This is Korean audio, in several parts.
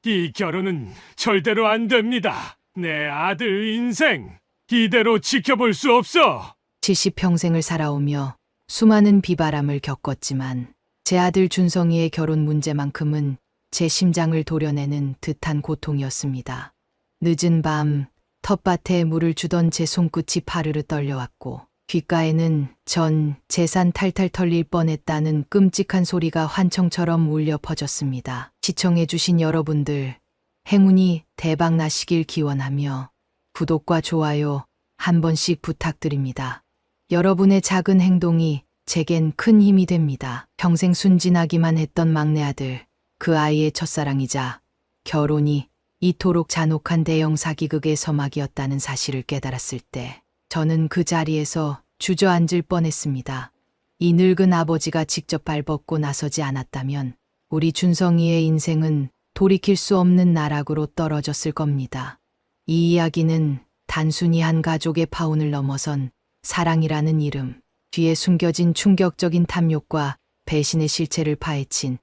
이 결혼은 절대로 안 됩니다. 내 아들 인생 이대로 지켜볼 수 없어. 70평생을 살아오며 수많은 비바람을 겪었지만 제 아들 준성이의 결혼 문제만큼은 제 심장을 도려내는 듯한 고통이었습니다. 늦은 밤 텃밭에 물을 주던 제 손끝이 파르르 떨려왔고 귓가에는 전 재산 탈탈 털릴 뻔했다는 끔찍한 소리가 환청처럼 울려 퍼졌습니다. 시청해주신 여러분들 행운이 대박 나시길 기원하며 구독과 좋아요 한 번씩 부탁드립니다. 여러분의 작은 행동이 제겐 큰 힘이 됩니다. 평생 순진하기만 했던 막내 아들, 그 아이의 첫사랑이자 결혼이 이토록 잔혹한 대형 사기극의 서막이었다는 사실을 깨달았을 때 저는 그 자리에서 주저앉을 뻔했습니다. 이 늙은 아버지가 직접 발벗고 나서지 않았다면 우리 준성이의 인생은 돌이킬 수 없는 나락으로 떨어졌을 겁니다. 이 이야기는 단순히 한 가족의 파혼을 넘어선 사랑이라는 이름, 뒤에 숨겨진 충격적인 탐욕과 배신의 실체를 파헤친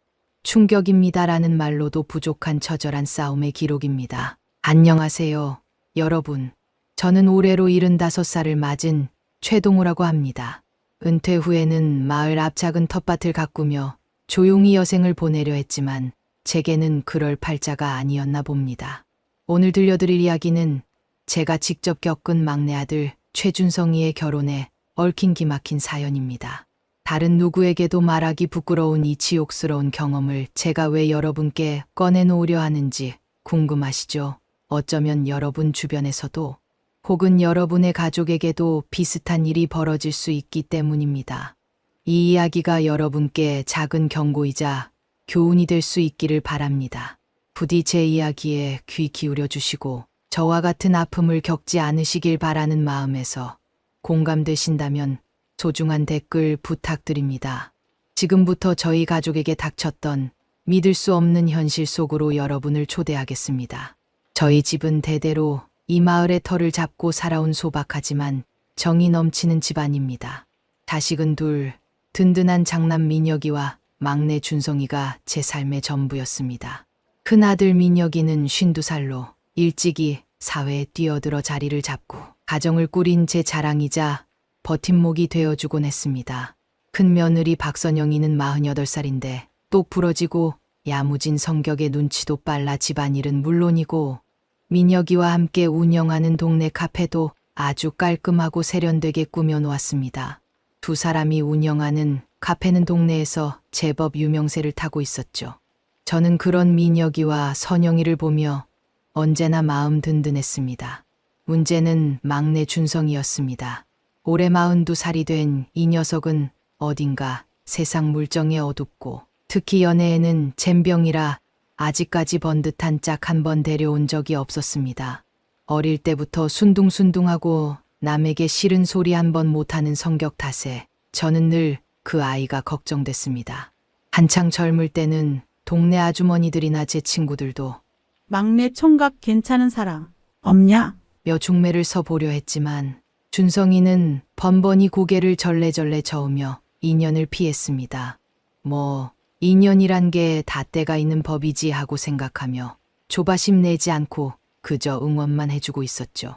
충격입니다라는 말로도 부족한 처절한 싸움의 기록입니다. 안녕하세요, 여러분. 저는 올해로 75살을 맞은 최동우라고 합니다. 은퇴 후에는 마을 앞 작은 텃밭을 가꾸며 조용히 여생을 보내려 했지만 제게는 그럴 팔자가 아니었나 봅니다. 오늘 들려드릴 이야기는 제가 직접 겪은 막내 아들 최준성이의 결혼에 얽힌 기막힌 사연입니다. 다른 누구에게도 말하기 부끄러운 이 지옥스러운 경험을 제가 왜 여러분께 꺼내놓으려 하는지 궁금하시죠? 어쩌면 여러분 주변에서도 혹은 여러분의 가족에게도 비슷한 일이 벌어질 수 있기 때문입니다. 이 이야기가 여러분께 작은 경고이자 교훈이 될 수 있기를 바랍니다. 부디 제 이야기에 귀 기울여 주시고 저와 같은 아픔을 겪지 않으시길 바라는 마음에서 공감되신다면 소중한 댓글 부탁드립니다. 지금부터 저희 가족에게 닥쳤던 믿을 수 없는 현실 속으로 여러분을 초대하겠습니다. 저희 집은 대대로 이 마을의 터를 잡고 살아온 소박하지만 정이 넘치는 집안입니다. 자식은 둘, 든든한 장남 민혁이와 막내 준성이가 제 삶의 전부였습니다. 큰아들 민혁이는 52살로 일찍이 사회에 뛰어들어 자리를 잡고 가정을 꾸린 제 자랑이자 버팀목이 되어주곤 했습니다. 큰 며느리 박선영이는 48살인데 똑 부러지고 야무진 성격에 눈치도 빨라 집안일은 물론이고 민혁이와 함께 운영하는 동네 카페도 아주 깔끔하고 세련되게 꾸며놓았습니다. 두 사람이 운영하는 카페는 동네에서 제법 유명세를 타고 있었죠. 저는 그런 민혁이와 선영이를 보며 언제나 마음 든든했습니다. 문제는 막내 준성이었습니다. 올해 42살이 된 이 녀석은 어딘가 세상 물정에 어둡고 특히 연애에는 젬병이라 아직까지 번듯한 짝 한 번 데려온 적이 없었습니다. 어릴 때부터 순둥순둥하고 남에게 싫은 소리 한 번 못하는 성격 탓에 저는 늘 그 아이가 걱정됐습니다. 한창 젊을 때는 동네 아주머니들이나 제 친구들도 막내 총각 괜찮은 사람 없냐? 며 중매를 서보려 했지만 준성이는 번번이 고개를 절레절레 저으며 인연을 피했습니다. 인연이란 게 다 때가 있는 법이지 하고 생각하며 조바심 내지 않고 그저 응원만 해주고 있었죠.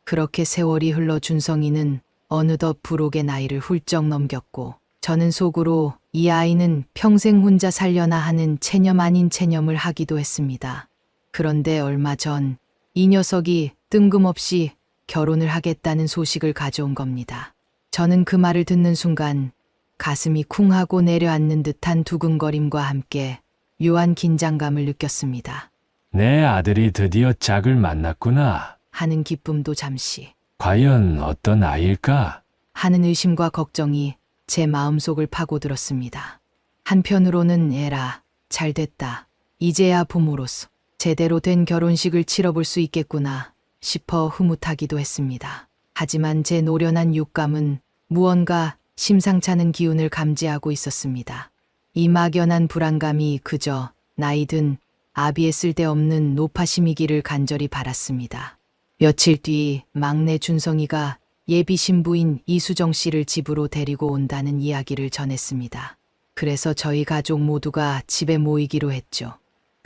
그렇게 세월이 흘러 준성이는 어느덧 부록의 나이를 훌쩍 넘겼고 저는 속으로 이 아이는 평생 혼자 살려나 하는 체념 아닌 체념을 하기도 했습니다. 그런데 얼마 전 이 녀석이 뜬금없이 결혼을 하겠다는 소식을 가져온 겁니다. 저는 그 말을 듣는 순간 가슴이 쿵 하고 내려앉는 듯한 두근거림과 함께 묘한 긴장감을 느꼈습니다. 내 아들이 드디어 짝을 만났구나. 하는 기쁨도 잠시, 과연 어떤 아이일까? 하는 의심과 걱정이 제 마음속을 파고들었습니다. 한편으로는 에라, 잘됐다. 이제야 부모로서 제대로 된 결혼식을 치러볼 수 있겠구나 싶어 흐뭇하기도 했습니다. 하지만 제 노련한 육감은 무언가 심상찮은 기운을 감지하고 있었습니다. 이 막연한 불안감이 그저 나이든 아비의 쓸데없는 노파심이기를 간절히 바랐습니다. 며칠 뒤 막내 준성이가 예비 신부인 이수정 씨를 집으로 데리고 온다는 이야기를 전했습니다. 그래서 저희 가족 모두가 집에 모이기로 했죠.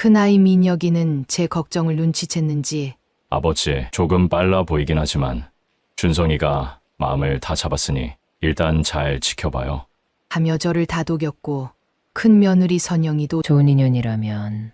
큰아이 민혁이는 제 걱정을 눈치챘는지 아버지, 조금 빨라 보이긴 하지만 준성이가 마음을 다 잡았으니 일단 잘 지켜봐요. 하며 저를 다독였고 큰 며느리 선영이도 좋은 인연이라면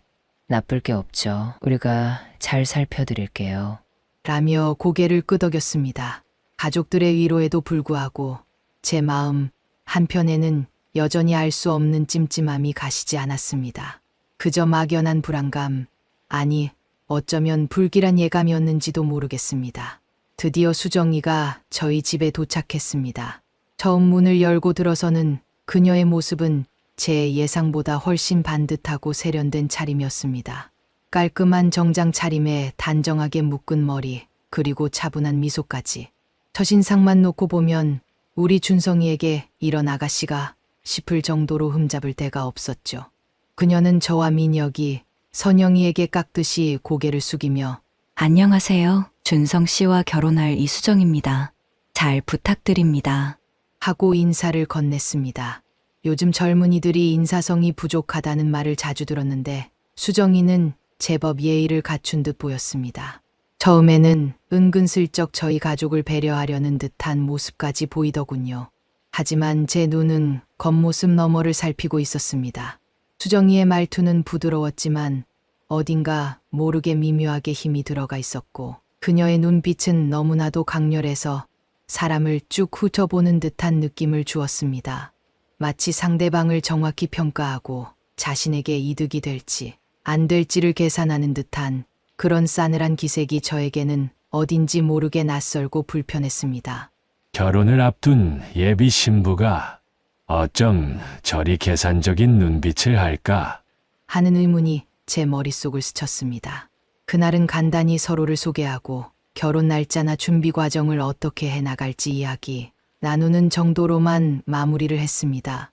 나쁠 게 없죠. 우리가 잘 살펴드릴게요. 라며 고개를 끄덕였습니다. 가족들의 위로에도 불구하고 제 마음 한편에는 여전히 알 수 없는 찜찜함이 가시지 않았습니다. 그저 막연한 불안감, 아니 어쩌면 불길한 예감이었는지도 모르겠습니다. 드디어 수정이가 저희 집에 도착했습니다. 처음 문을 열고 들어서는 그녀의 모습은 제 예상보다 훨씬 반듯하고 세련된 차림이었습니다. 깔끔한 정장 차림에 단정하게 묶은 머리, 그리고 차분한 미소까지. 첫인상만 놓고 보면 우리 준성이에게 이런 아가씨가 싶을 정도로 흠잡을 데가 없었죠. 그녀는 저와 민혁이 선영이에게 깎듯이 고개를 숙이며 안녕하세요. 준성 씨와 결혼할 이수정입니다. 잘 부탁드립니다. 하고 인사를 건넸습니다. 요즘 젊은이들이 인사성이 부족하다는 말을 자주 들었는데 수정이는 제법 예의를 갖춘 듯 보였습니다. 처음에는 은근슬쩍 저희 가족을 배려하려는 듯한 모습까지 보이더군요. 하지만 제 눈은 겉모습 너머를 살피고 있었습니다. 수정이의 말투는 부드러웠지만 어딘가 모르게 미묘하게 힘이 들어가 있었고 그녀의 눈빛은 너무나도 강렬해서 사람을 쭉 훑어보는 듯한 느낌을 주었습니다. 마치 상대방을 정확히 평가하고 자신에게 이득이 될지 안 될지를 계산하는 듯한 그런 싸늘한 기색이 저에게는 어딘지 모르게 낯설고 불편했습니다. 결혼을 앞둔 예비 신부가 어쩜 저리 계산적인 눈빛을 할까? 하는 의문이 제 머릿속을 스쳤습니다. 그날은 간단히 서로를 소개하고 결혼 날짜나 준비 과정을 어떻게 해나갈지 이야기 나누는 정도로만 마무리를 했습니다.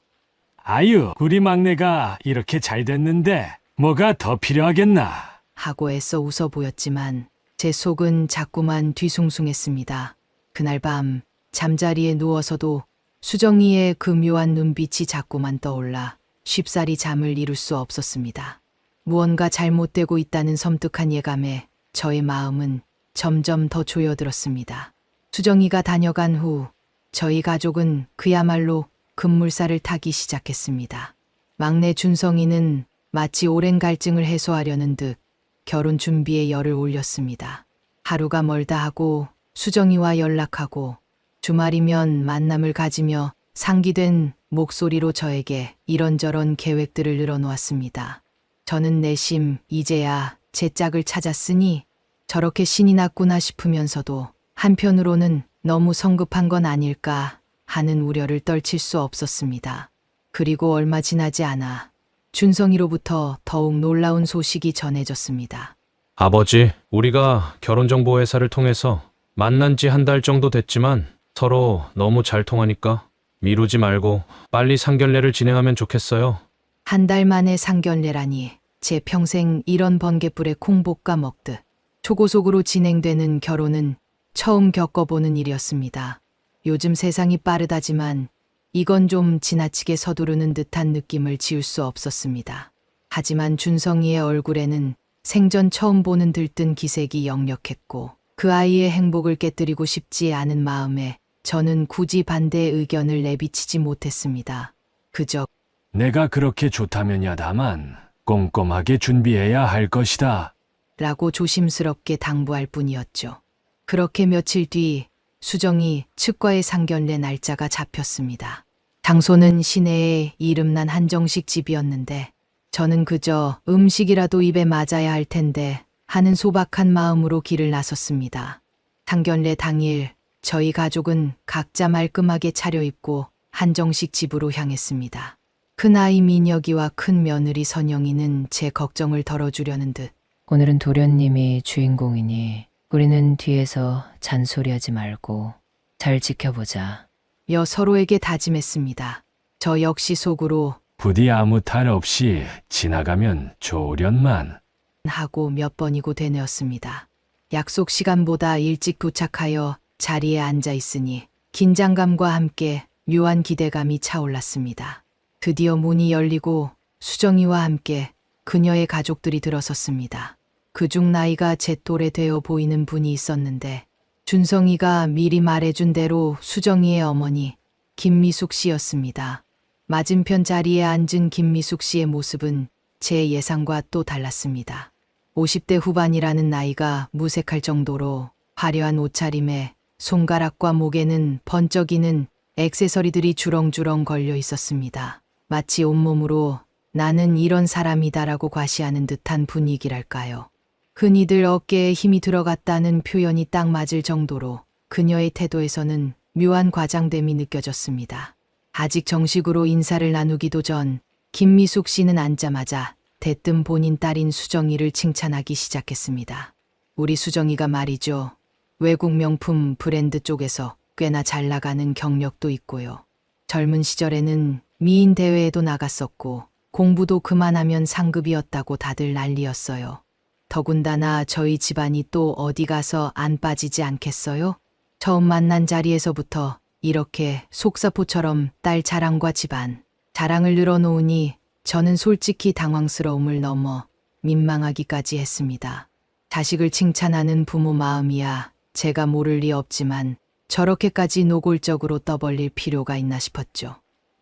아유, 우리 막내가 이렇게 잘 됐는데 뭐가 더 필요하겠나? 하고 애써 웃어 보였지만 제 속은 자꾸만 뒤숭숭했습니다. 그날 밤 잠자리에 누워서도 수정이의 그 묘한 눈빛이 자꾸만 떠올라 쉽사리 잠을 이룰 수 없었습니다. 무언가 잘못되고 있다는 섬뜩한 예감에 저의 마음은 점점 더 조여들었습니다. 수정이가 다녀간 후 저희 가족은 그야말로 급물살을 타기 시작했습니다. 막내 준성이는 마치 오랜 갈증을 해소하려는 듯 결혼 준비에 열을 올렸습니다. 하루가 멀다 하고 수정이와 연락하고 주말이면 만남을 가지며 상기된 목소리로 저에게 이런저런 계획들을 늘어놓았습니다. 저는 내심 이제야 제 짝을 찾았으니 저렇게 신이 났구나 싶으면서도 한편으로는 너무 성급한 건 아닐까 하는 우려를 떨칠 수 없었습니다. 그리고 얼마 지나지 않아 준성이로부터 더욱 놀라운 소식이 전해졌습니다. 아버지, 우리가 결혼정보회사를 통해서 만난 지 한 달 정도 됐지만 서로 너무 잘 통하니까 미루지 말고 빨리 상견례를 진행하면 좋겠어요. 한 달 만에 상견례라니 제 평생 이런 번갯불에 콩 볶아 먹듯 초고속으로 진행되는 결혼은 처음 겪어보는 일이었습니다. 요즘 세상이 빠르다지만 이건 좀 지나치게 서두르는 듯한 느낌을 지울 수 없었습니다. 하지만 준성이의 얼굴에는 생전 처음 보는 들뜬 기색이 역력했고 그 아이의 행복을 깨뜨리고 싶지 않은 마음에 저는 굳이 반대의 의견을 내비치지 못했습니다. 그저 내가 그렇게 좋다면야 다만 꼼꼼하게 준비해야 할 것이다. 라고 조심스럽게 당부할 뿐이었죠. 그렇게 며칠 뒤 수정이 측과의 상견례 날짜가 잡혔습니다. 장소는 시내의 이름난 한정식 집이었는데 저는 그저 음식이라도 입에 맞아야 할 텐데 하는 소박한 마음으로 길을 나섰습니다. 상견례 당일 저희 가족은 각자 말끔하게 차려입고 한정식 집으로 향했습니다. 큰아이 민혁이와 큰 며느리 선영이는 제 걱정을 덜어주려는 듯 오늘은 도련님이 주인공이니 우리는 뒤에서 잔소리하지 말고 잘 지켜보자. 며 서로에게 다짐했습니다. 저 역시 속으로 부디 아무 탈 없이 지나가면 좋으련만. 하고 몇 번이고 되뇌었습니다. 약속 시간보다 일찍 도착하여 자리에 앉아 있으니 긴장감과 함께 묘한 기대감이 차올랐습니다. 드디어 문이 열리고 수정이와 함께 그녀의 가족들이 들어섰습니다. 그중 나이가 제 또래 되어 보이는 분이 있었는데 준성이가 미리 말해준 대로 수정이의 어머니 김미숙 씨였습니다. 맞은편 자리에 앉은 김미숙 씨의 모습은 제 예상과 또 달랐습니다. 50대 후반이라는 나이가 무색할 정도로 화려한 옷차림에 손가락과 목에는 번쩍이는 액세서리들이 주렁주렁 걸려 있었습니다. 마치 온몸으로 나는 이런 사람이다라고 과시하는 듯한 분위기랄까요. 흔히들 어깨에 힘이 들어갔다는 표현이 딱 맞을 정도로 그녀의 태도에서는 묘한 과장됨이 느껴졌습니다. 아직 정식으로 인사를 나누기도 전 김미숙 씨는 앉자마자 대뜸 본인 딸인 수정이를 칭찬하기 시작했습니다. 우리 수정이가 말이죠. 외국 명품 브랜드 쪽에서 꽤나 잘 나가는 경력도 있고요. 젊은 시절에는 미인 대회에도 나갔었고 공부도 그만하면 상급이었다고 다들 난리였어요. 더군다나 저희 집안이 또 어디 가서 안 빠지지 않겠어요? 처음 만난 자리에서부터 이렇게 속사포처럼 딸 자랑과 집안 자랑을 늘어놓으니 저는 솔직히 당황스러움을 넘어 민망하기까지 했습니다. 자식을 칭찬하는 부모 마음이야 제가 모를 리 없지만 저렇게까지 노골적으로 떠벌릴 필요가 있나 싶었죠.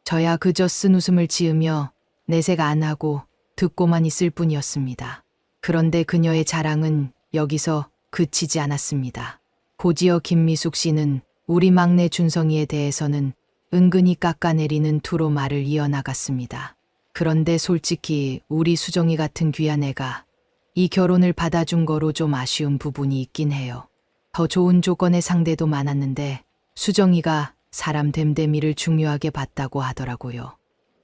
저야 그저 쓴 웃음을 지으며 내색 안 하고 듣고만 있을 뿐이었습니다. 그런데 그녀의 자랑은 여기서 그치지 않았습니다. 곧이어 김미숙 씨는 우리 막내 준성이에 대해서는 은근히 깎아내리는 투로 말을 이어나갔습니다. 그런데 솔직히 우리 수정이 같은 귀한 애가 이 결혼을 받아준 거로 좀 아쉬운 부분이 있긴 해요. 더 좋은 조건의 상대도 많았는데 수정이가 사람 됨됨이를 중요하게 봤다고 하더라고요.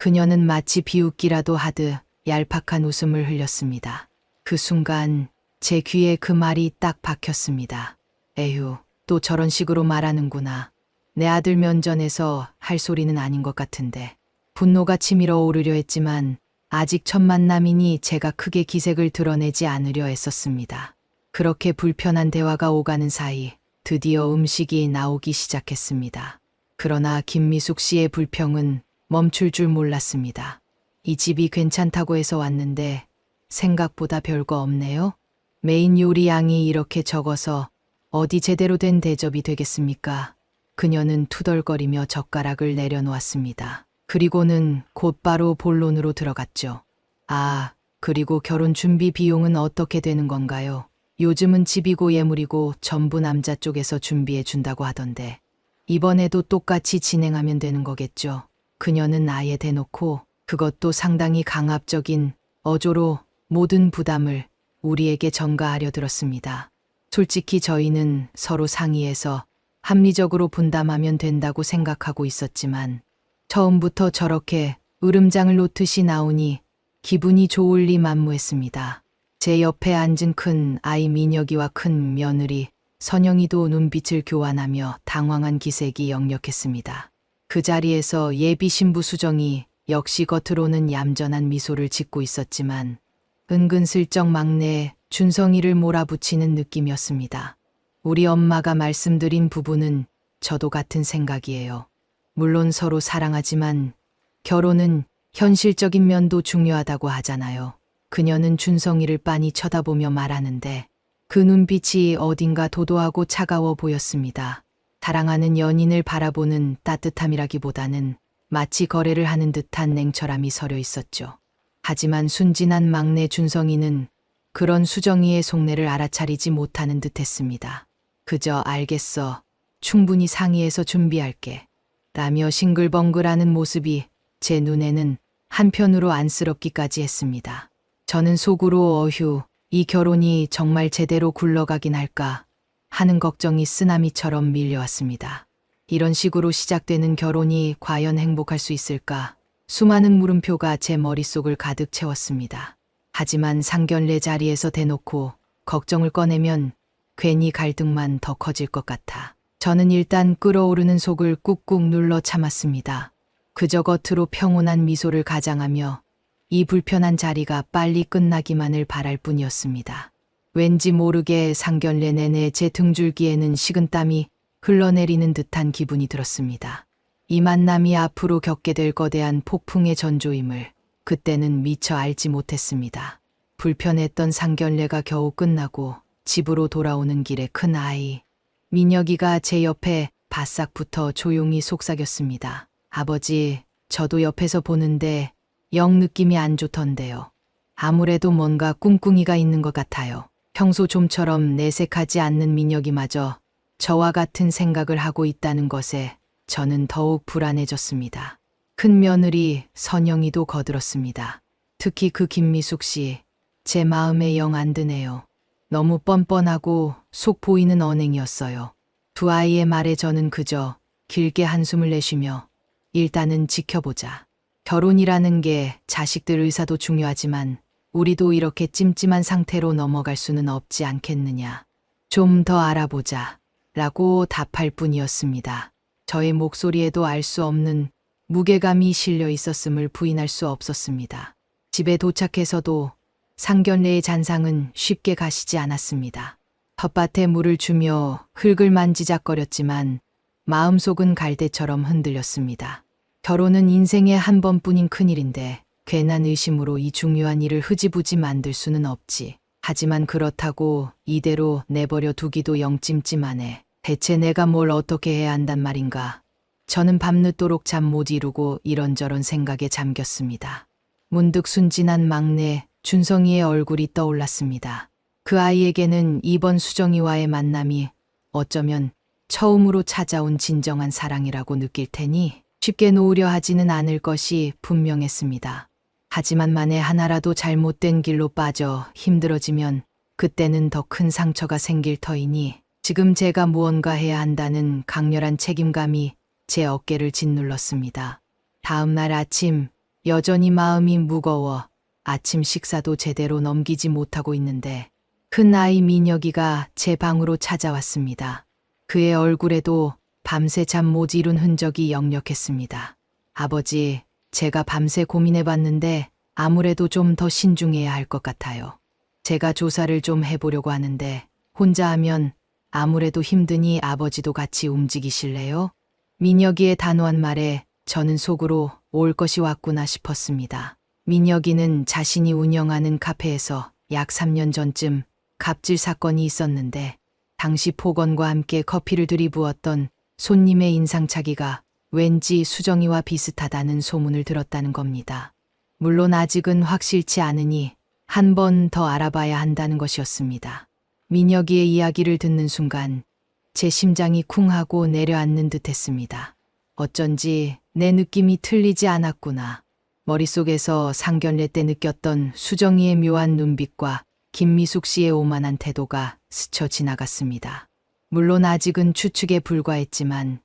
그녀는 마치 비웃기라도 하듯 얄팍한 웃음을 흘렸습니다. 그 순간 제 귀에 그 말이 딱 박혔습니다. 에휴, 또 저런 식으로 말하는구나. 내 아들 면전에서 할 소리는 아닌 것 같은데. 분노가 치밀어 오르려 했지만 아직 첫 만남이니 제가 크게 기색을 드러내지 않으려 애썼습니다. 그렇게 불편한 대화가 오가는 사이 드디어 음식이 나오기 시작했습니다. 그러나 김미숙 씨의 불평은 멈출 줄 몰랐습니다. 이 집이 괜찮다고 해서 왔는데 생각보다 별거 없네요. 메인 요리 양이 이렇게 적어서 어디 제대로 된 대접이 되겠습니까? 그녀는 투덜거리며 젓가락을 내려놓았습니다. 그리고는 곧바로 본론으로 들어갔죠. 아, 그리고 결혼 준비 비용은 어떻게 되는 건가요? 요즘은 집이고 예물이고 전부 남자 쪽에서 준비해 준다고 하던데 이번에도 똑같이 진행하면 되는 거겠죠. 그녀는 아예 대놓고 그것도 상당히 강압적인 어조로 모든 부담을 우리에게 전가하려 들었습니다. 솔직히 저희는 서로 상의해서 합리적으로 분담하면 된다고 생각하고 있었지만 처음부터 저렇게 으름장을 놓듯이 나오니 기분이 좋을 리 만무했습니다. 제 옆에 앉은 큰 아이 민혁이와 큰 며느리 선영이도 눈빛을 교환하며 당황한 기색이 역력했습니다. 그 자리에서 예비 신부 수정이 역시 겉으로는 얌전한 미소를 짓고 있었지만 은근슬쩍 막내에 준성이를 몰아붙이는 느낌이었습니다. 우리 엄마가 말씀드린 부분은 저도 같은 생각이에요. 물론 서로 사랑하지만 결혼은 현실적인 면도 중요하다고 하잖아요. 그녀는 준성이를 빤히 쳐다보며 말하는데 그 눈빛이 어딘가 도도하고 차가워 보였습니다. 사랑하는 연인을 바라보는 따뜻함이라기보다는 마치 거래를 하는 듯한 냉철함이 서려 있었죠. 하지만 순진한 막내 준성이는 그런 수정이의 속내를 알아차리지 못하는 듯했습니다. 그저 알겠어. 충분히 상의해서 준비할게. 라며 싱글벙글하는 모습이 제 눈에는 한편으로 안쓰럽기까지 했습니다. 저는 속으로 어휴, 이 결혼이 정말 제대로 굴러가긴 할까 하는 걱정이 쓰나미처럼 밀려왔습니다. 이런 식으로 시작되는 결혼이 과연 행복할 수 있을까? 수많은 물음표가 제 머릿속을 가득 채웠습니다. 하지만 상견례 자리에서 대놓고 걱정을 꺼내면 괜히 갈등만 더 커질 것 같아. 저는 일단 끓어오르는 속을 꾹꾹 눌러 참았습니다. 그저 겉으로 평온한 미소를 가장하며 이 불편한 자리가 빨리 끝나기만을 바랄 뿐이었습니다. 왠지 모르게 상견례 내내 제 등줄기에는 식은땀이 흘러내리는 듯한 기분이 들었습니다. 이 만남이 앞으로 겪게 될 거대한 폭풍의 전조임을 그때는 미처 알지 못했습니다. 불편했던 상견례가 겨우 끝나고 집으로 돌아오는 길에 큰 아이 민혁이가 제 옆에 바싹 붙어 조용히 속삭였습니다. 아버지, 저도 옆에서 보는데 영 느낌이 안 좋던데요. 아무래도 뭔가 꿍꿍이가 있는 것 같아요. 평소 좀처럼 내색하지 않는 민혁이마저 저와 같은 생각을 하고 있다는 것에 저는 더욱 불안해졌습니다. 큰 며느리 선영이도 거들었습니다. 특히 그 김미숙 씨, 제 마음에 영 안 드네요. 너무 뻔뻔하고 속 보이는 언행이었어요. 두 아이의 말에 저는 그저 길게 한숨을 내쉬며 일단은 지켜보자. 결혼이라는 게 자식들 의사도 중요하지만 우리도 이렇게 찜찜한 상태로 넘어갈 수는 없지 않겠느냐. 좀 더 알아보자. 라고 답할 뿐이었습니다. 저의 목소리에도 알 수 없는 무게감이 실려 있었음을 부인할 수 없었습니다. 집에 도착해서도 상견례의 잔상은 쉽게 가시지 않았습니다. 텃밭에 물을 주며 흙을 만지작거렸지만 마음속은 갈대처럼 흔들렸습니다. 결혼은 인생에 한 번뿐인 큰일인데 괜한 의심으로 이 중요한 일을 흐지부지 만들 수는 없지. 하지만 그렇다고 이대로 내버려 두기도 영 찜찜하네. 대체 내가 뭘 어떻게 해야 한단 말인가. 저는 밤늦도록 잠 못 이루고 이런저런 생각에 잠겼습니다. 문득 순진한 막내 준성이의 얼굴이 떠올랐습니다. 그 아이에게는 이번 수정이와의 만남이 어쩌면 처음으로 찾아온 진정한 사랑이라고 느낄 테니 쉽게 놓으려 하지는 않을 것이 분명했습니다. 하지만 만에 하나라도 잘못된 길로 빠져 힘들어지면 그때는 더 큰 상처가 생길 터이니 지금 제가 무언가 해야 한다는 강렬한 책임감이 제 어깨를 짓눌렀습니다. 다음 날 아침 여전히 마음이 무거워 아침 식사도 제대로 넘기지 못하고 있는데 큰 아이 민혁이가 제 방으로 찾아왔습니다. 그의 얼굴에도 밤새 잠 못 이룬 흔적이 역력했습니다. 아버지, 제가 밤새 고민해봤는데 아무래도 좀 더 신중해야 할 것 같아요. 제가 조사를 좀 해보려고 하는데 혼자 하면 아무래도 힘드니 아버지도 같이 움직이실래요? 민혁이의 단호한 말에 저는 속으로 올 것이 왔구나 싶었습니다. 민혁이는 자신이 운영하는 카페에서 약 3년 전쯤 갑질 사건이 있었는데 당시 폭언과 함께 커피를 들이부었던 손님의 인상착의가 왠지 수정이와 비슷하다는 소문을 들었다는 겁니다. 물론 아직은 확실치 않으니 한 번 더 알아봐야 한다는 것이었습니다. 민혁이의 이야기를 듣는 순간 제 심장이 쿵하고 내려앉는 듯했습니다. 어쩐지 내 느낌이 틀리지 않았구나. 머릿속에서 상견례 때 느꼈던 수정이의 묘한 눈빛과 김미숙 씨의 오만한 태도가 스쳐 지나갔습니다. 물론 아직은 추측에 불과했지만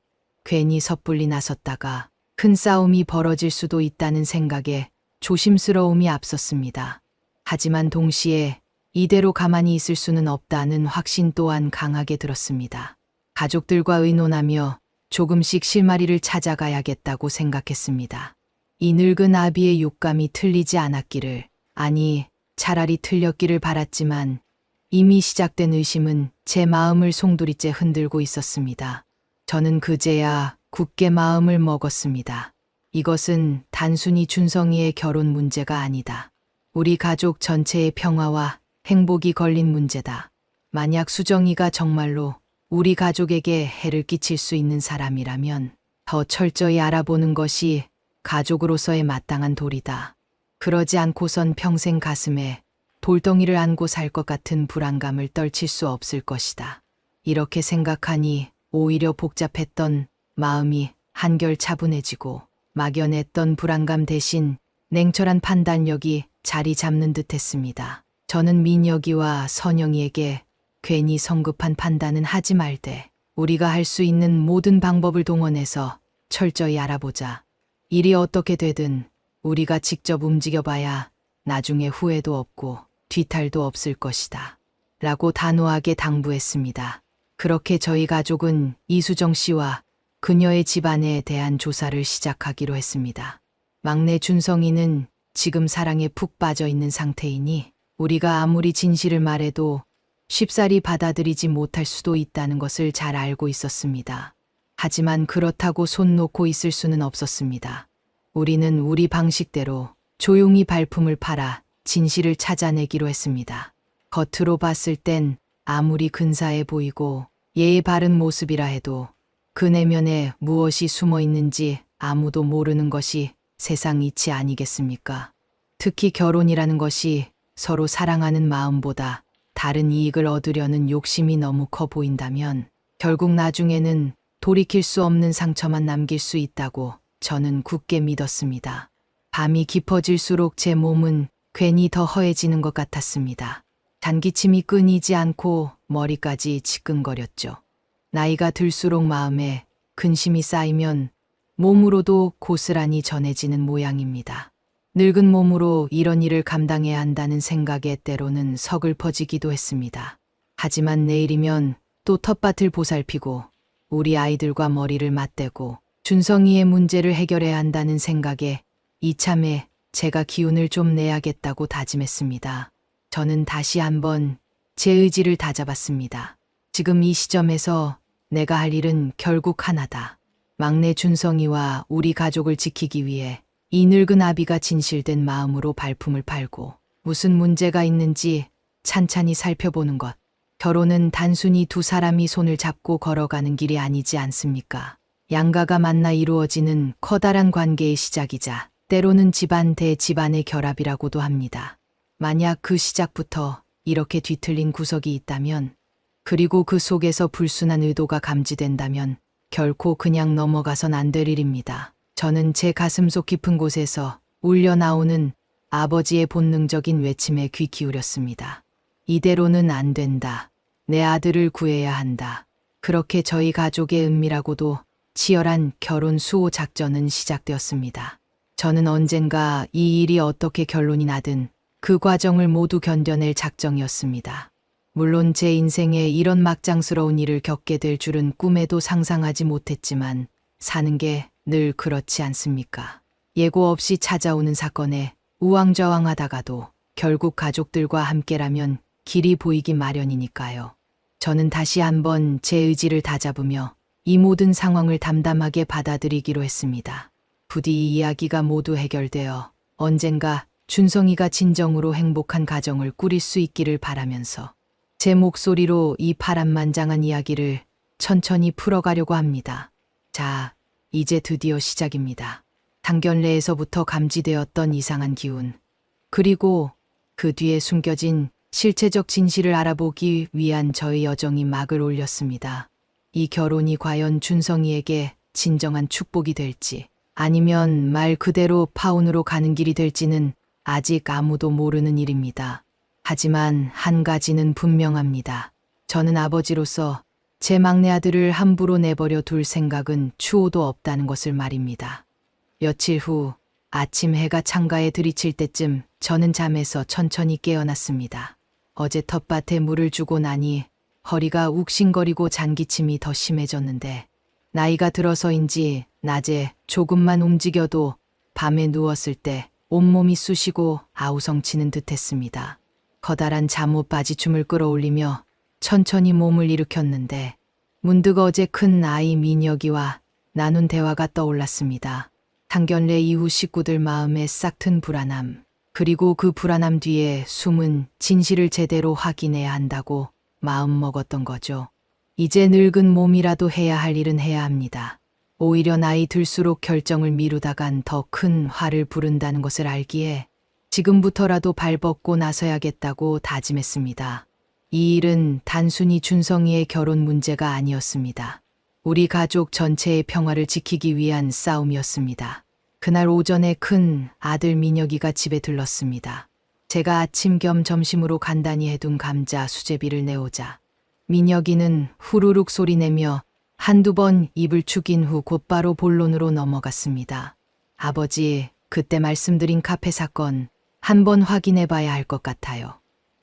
괜히 섣불리 나섰다가 큰 싸움이 벌어질 수도 있다는 생각에 조심스러움이 앞섰습니다. 하지만 동시에 이대로 가만히 있을 수는 없다는 확신 또한 강하게 들었습니다. 가족들과 의논하며 조금씩 실마리를 찾아가야겠다고 생각했습니다. 이 늙은 아비의 육감이 틀리지 않았기를, 아니 차라리 틀렸기를 바랐지만 이미 시작된 의심은 제 마음을 송두리째 흔들고 있었습니다. 저는 그제야 굳게 마음을 먹었습니다. 이것은 단순히 준성이의 결혼 문제가 아니다. 우리 가족 전체의 평화와 행복이 걸린 문제다. 만약 수정이가 정말로 우리 가족에게 해를 끼칠 수 있는 사람이라면 더 철저히 알아보는 것이 가족으로서의 마땅한 도리다. 그러지 않고선 평생 가슴에 돌덩이를 안고 살 것 같은 불안감을 떨칠 수 없을 것이다. 이렇게 생각하니 오히려 복잡했던 마음이 한결 차분해지고 막연했던 불안감 대신 냉철한 판단력이 자리 잡는 듯했습니다. 저는 민혁이와 선영이에게 괜히 성급한 판단은 하지 말되 우리가 할 수 있는 모든 방법을 동원해서 철저히 알아보자. 일이 어떻게 되든 우리가 직접 움직여봐야 나중에 후회도 없고 뒤탈도 없을 것이다. 라고 단호하게 당부했습니다. 그렇게 저희 가족은 이수정 씨와 그녀의 집안에 대한 조사를 시작하기로 했습니다. 막내 준성이는 지금 사랑에 푹 빠져 있는 상태이니 우리가 아무리 진실을 말해도 쉽사리 받아들이지 못할 수도 있다는 것을 잘 알고 있었습니다. 하지만 그렇다고 손 놓고 있을 수는 없었습니다. 우리는 우리 방식대로 조용히 발품을 팔아 진실을 찾아내기로 했습니다. 겉으로 봤을 땐 아무리 근사해 보이고 예의 바른 모습이라 해도 그 내면에 무엇이 숨어 있는지 아무도 모르는 것이 세상 이치 아니겠습니까? 특히 결혼이라는 것이 서로 사랑하는 마음보다 다른 이익을 얻으려는 욕심이 너무 커 보인다면 결국 나중에는 돌이킬 수 없는 상처만 남길 수 있다고 저는 굳게 믿었습니다. 밤이 깊어질수록 제 몸은 괜히 더 허해지는 것 같았습니다. 단기침이 끊이지 않고 머리까지 지끈거렸죠. 나이가 들수록 마음에 근심이 쌓이면 몸으로도 고스란히 전해지는 모양입니다. 늙은 몸으로 이런 일을 감당해야 한다는 생각에 때로는 서글퍼지기도 했습니다. 하지만 내일이면 또 텃밭을 보살피고 우리 아이들과 머리를 맞대고 준성이의 문제를 해결해야 한다는 생각에 이참에 제가 기운을 좀 내야겠다고 다짐했습니다. 저는 다시 한번 제 의지를 다잡았습니다. 지금 이 시점에서 내가 할 일은 결국 하나다. 막내 준성이와 우리 가족을 지키기 위해 이 늙은 아비가 진실된 마음으로 발품을 팔고 무슨 문제가 있는지 찬찬히 살펴보는 것. 결혼은 단순히 두 사람이 손을 잡고 걸어가는 길이 아니지 않습니까? 양가가 만나 이루어지는 커다란 관계의 시작이자 때로는 집안 대 집안의 결합이라고도 합니다. 만약 그 시작부터 이렇게 뒤틀린 구석이 있다면, 그리고 그 속에서 불순한 의도가 감지된다면 결코 그냥 넘어가선 안 될 일입니다. 저는 제 가슴속 깊은 곳에서 울려나오는 아버지의 본능적인 외침에 귀 기울였습니다. 이대로는 안 된다. 내 아들을 구해야 한다. 그렇게 저희 가족의 은밀하고도 치열한 결혼 수호 작전은 시작되었습니다. 저는 언젠가 이 일이 어떻게 결론이 나든 그 과정을 모두 견뎌낼 작정이었습니다. 물론 제 인생에 이런 막장스러운 일을 겪게 될 줄은 꿈에도 상상하지 못했지만 사는 게 늘 그렇지 않습니까? 예고 없이 찾아오는 사건에 우왕좌왕하다가도 결국 가족들과 함께라면 길이 보이기 마련이니까요. 저는 다시 한번 제 의지를 다잡으며 이 모든 상황을 담담하게 받아들이기로 했습니다. 부디 이 이야기가 모두 해결되어 언젠가 준성이가 진정으로 행복한 가정을 꾸릴 수 있기를 바라면서 제 목소리로 이 파란만장한 이야기를 천천히 풀어가려고 합니다. 자, 이제 드디어 시작입니다. 상견례에서부터 감지되었던 이상한 기운, 그리고 그 뒤에 숨겨진 실체적 진실을 알아보기 위한 저의 여정이 막을 올렸습니다. 이 결혼이 과연 준성이에게 진정한 축복이 될지, 아니면 말 그대로 파혼으로 가는 길이 될지는 아직 아무도 모르는 일입니다. 하지만 한 가지는 분명합니다. 저는 아버지로서 제 막내 아들을 함부로 내버려 둘 생각은 추호도 없다는 것을 말입니다. 며칠 후 아침 해가 창가에 들이칠 때쯤 저는 잠에서 천천히 깨어났습니다. 어제 텃밭에 물을 주고 나니 허리가 욱신거리고 잔기침이 더 심해졌는데 나이가 들어서인지 낮에 조금만 움직여도 밤에 누웠을 때 온몸이 쑤시고 아우성치는 듯했습니다. 커다란 잠옷 바지춤을 끌어올리며 천천히 몸을 일으켰는데 문득 어제 큰 아이 민혁이와 나눈 대화가 떠올랐습니다. 상견례 이후 식구들 마음에 싹 튼 불안함, 그리고 그 불안함 뒤에 숨은 진실을 제대로 확인해야 한다고 마음먹었던 거죠. 이제 늙은 몸이라도 해야 할 일은 해야 합니다. 오히려 나이 들수록 결정을 미루다간 더 큰 화를 부른다는 것을 알기에 지금부터라도 발벗고 나서야겠다고 다짐했습니다. 이 일은 단순히 준성이의 결혼 문제가 아니었습니다. 우리 가족 전체의 평화를 지키기 위한 싸움이었습니다. 그날 오전에 큰 아들 민혁이가 집에 들렀습니다. 제가 아침 겸 점심으로 간단히 해둔 감자 수제비를 내오자 민혁이는 후루룩 소리내며 한두 번 입을 축인 후 곧바로 본론으로 넘어갔습니다. 아버지, 그때 말씀드린 카페 사건 한번 확인해봐야 할 것 같아요.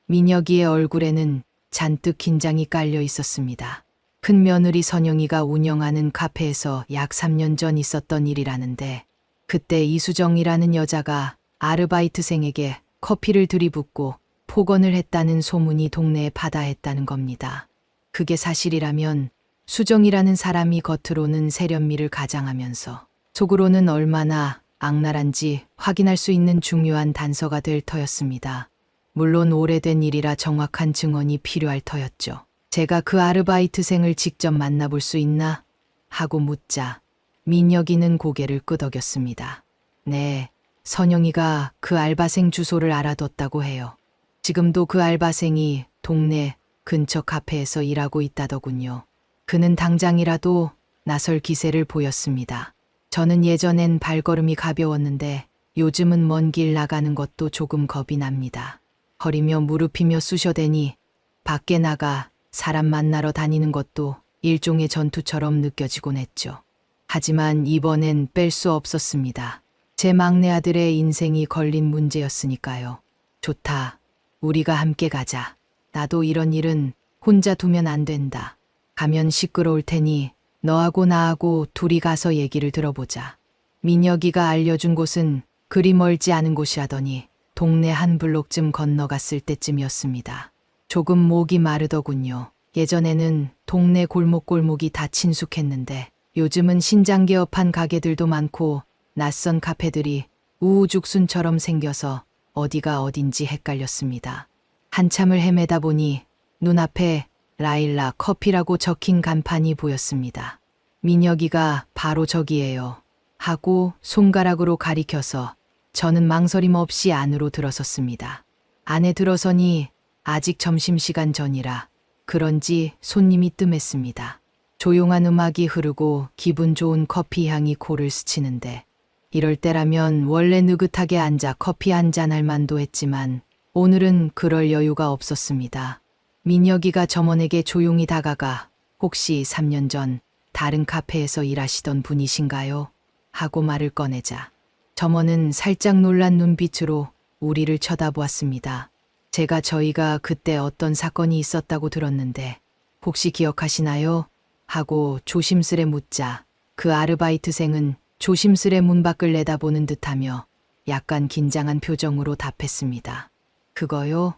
민혁이의 얼굴에는 잔뜩 긴장이 깔려 있었습니다. 큰 며느리 선영이가 운영하는 카페에서 약 3년 전 있었던 일이라는데, 그때 이수정이라는 여자가 아르바이트생에게 커피를 들이붓고 폭언을 했다는 소문이 동네에 파다했다는 겁니다. 그게 사실이라면 수정이라는 사람이 겉으로는 세련미를 가장하면서 속으로는 얼마나 악랄한지 확인할 수 있는 중요한 단서가 될 터였습니다. 물론 오래된 일이라 정확한 증언이 필요할 터였죠. 제가 그 아르바이트생을 직접 만나볼 수 있나? 하고 묻자 민혁이는 고개를 끄덕였습니다. 네, 선영이가 그 알바생 주소를 알아뒀다고 해요. 지금도 그 알바생이 동네 근처 카페에서 일하고 있다더군요. 그는 당장이라도 나설 기세를 보였습니다. 저는 예전엔 발걸음이 가벼웠는데 요즘은 먼 길 나가는 것도 조금 겁이 납니다. 허리며 무릎이며 쑤셔대니 밖에 나가 사람 만나러 다니는 것도 일종의 전투처럼 느껴지곤 했죠. 하지만 이번엔 뺄 수 없었습니다. 제 막내 아들의 인생이 걸린 문제였으니까요. 좋다. 우리가 함께 가자. 나도 이런 일은 혼자 두면 안 된다. 가면 시끄러울 테니 너하고 나하고 둘이 가서 얘기를 들어보자. 민혁이가 알려준 곳은 그리 멀지 않은 곳이라더니 동네 한 블록쯤 건너갔을 때쯤이었습니다. 조금 목이 마르더군요. 예전에는 동네 골목골목이 다 친숙했는데 요즘은 신장 개업한 가게들도 많고 낯선 카페들이 우후죽순처럼 생겨서 어디가 어딘지 헷갈렸습니다. 한참을 헤매다 보니 눈앞에 라일락 커피라고 적힌 간판이 보였습니다. 민혁이가 바로 저기예요. 하고 손가락으로 가리켜서 저는 망설임 없이 안으로 들어섰습니다. 안에 들어서니 아직 점심시간 전이라 그런지 손님이 뜸했습니다. 조용한 음악이 흐르고 기분 좋은 커피 향이 코를 스치는데 이럴 때라면 원래 느긋하게 앉아 커피 한잔 할 만도 했지만 오늘은 그럴 여유가 없었습니다. 민혁이가 점원에게 조용히 다가가 혹시 3년 전 다른 카페에서 일하시던 분이신가요? 하고 말을 꺼내자 점원은 살짝 놀란 눈빛으로 우리를 쳐다보았습니다. 제가 저희가 그때 어떤 사건이 있었다고 들었는데 혹시 기억하시나요? 하고 조심스레 묻자 그 아르바이트생은 조심스레 문 밖을 내다보는 듯하며 약간 긴장한 표정으로 답했습니다. 그거요?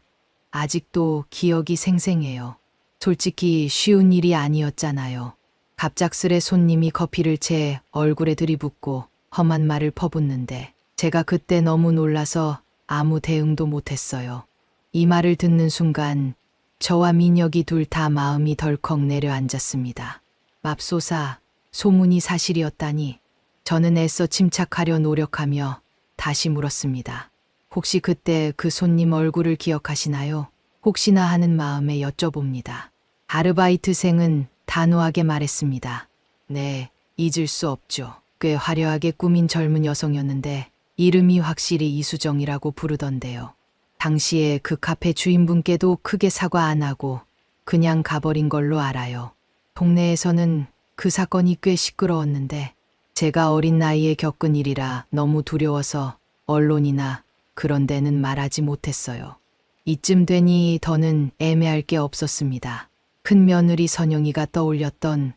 아직도 기억이 생생해요. 솔직히 쉬운 일이 아니었잖아요. 갑작스레 손님이 커피를 제 얼굴에 들이붓고 험한 말을 퍼붓는데 제가 그때 너무 놀라서 아무 대응도 못했어요. 이 말을 듣는 순간 저와 민혁이 둘 다 마음이 덜컥 내려앉았습니다. 맙소사, 소문이 사실이었다니. 저는 애써 침착하려 노력하며 다시 물었습니다. 혹시 그때 그 손님 얼굴을 기억하시나요? 혹시나 하는 마음에 여쭤봅니다. 아르바이트생은 단호하게 말했습니다. 네, 잊을 수 없죠. 꽤 화려하게 꾸민 젊은 여성이었는데 이름이 확실히 이수정이라고 부르던데요. 당시에 그 카페 주인분께도 크게 사과 안 하고 그냥 가버린 걸로 알아요. 동네에서는 그 사건이 꽤 시끄러웠는데 제가 어린 나이에 겪은 일이라 너무 두려워서 언론이나 그런 데는 말하지 못했어요. 이쯤 되니 더는 애매할 게 없었습니다. 큰 며느리 선영이가 떠올렸던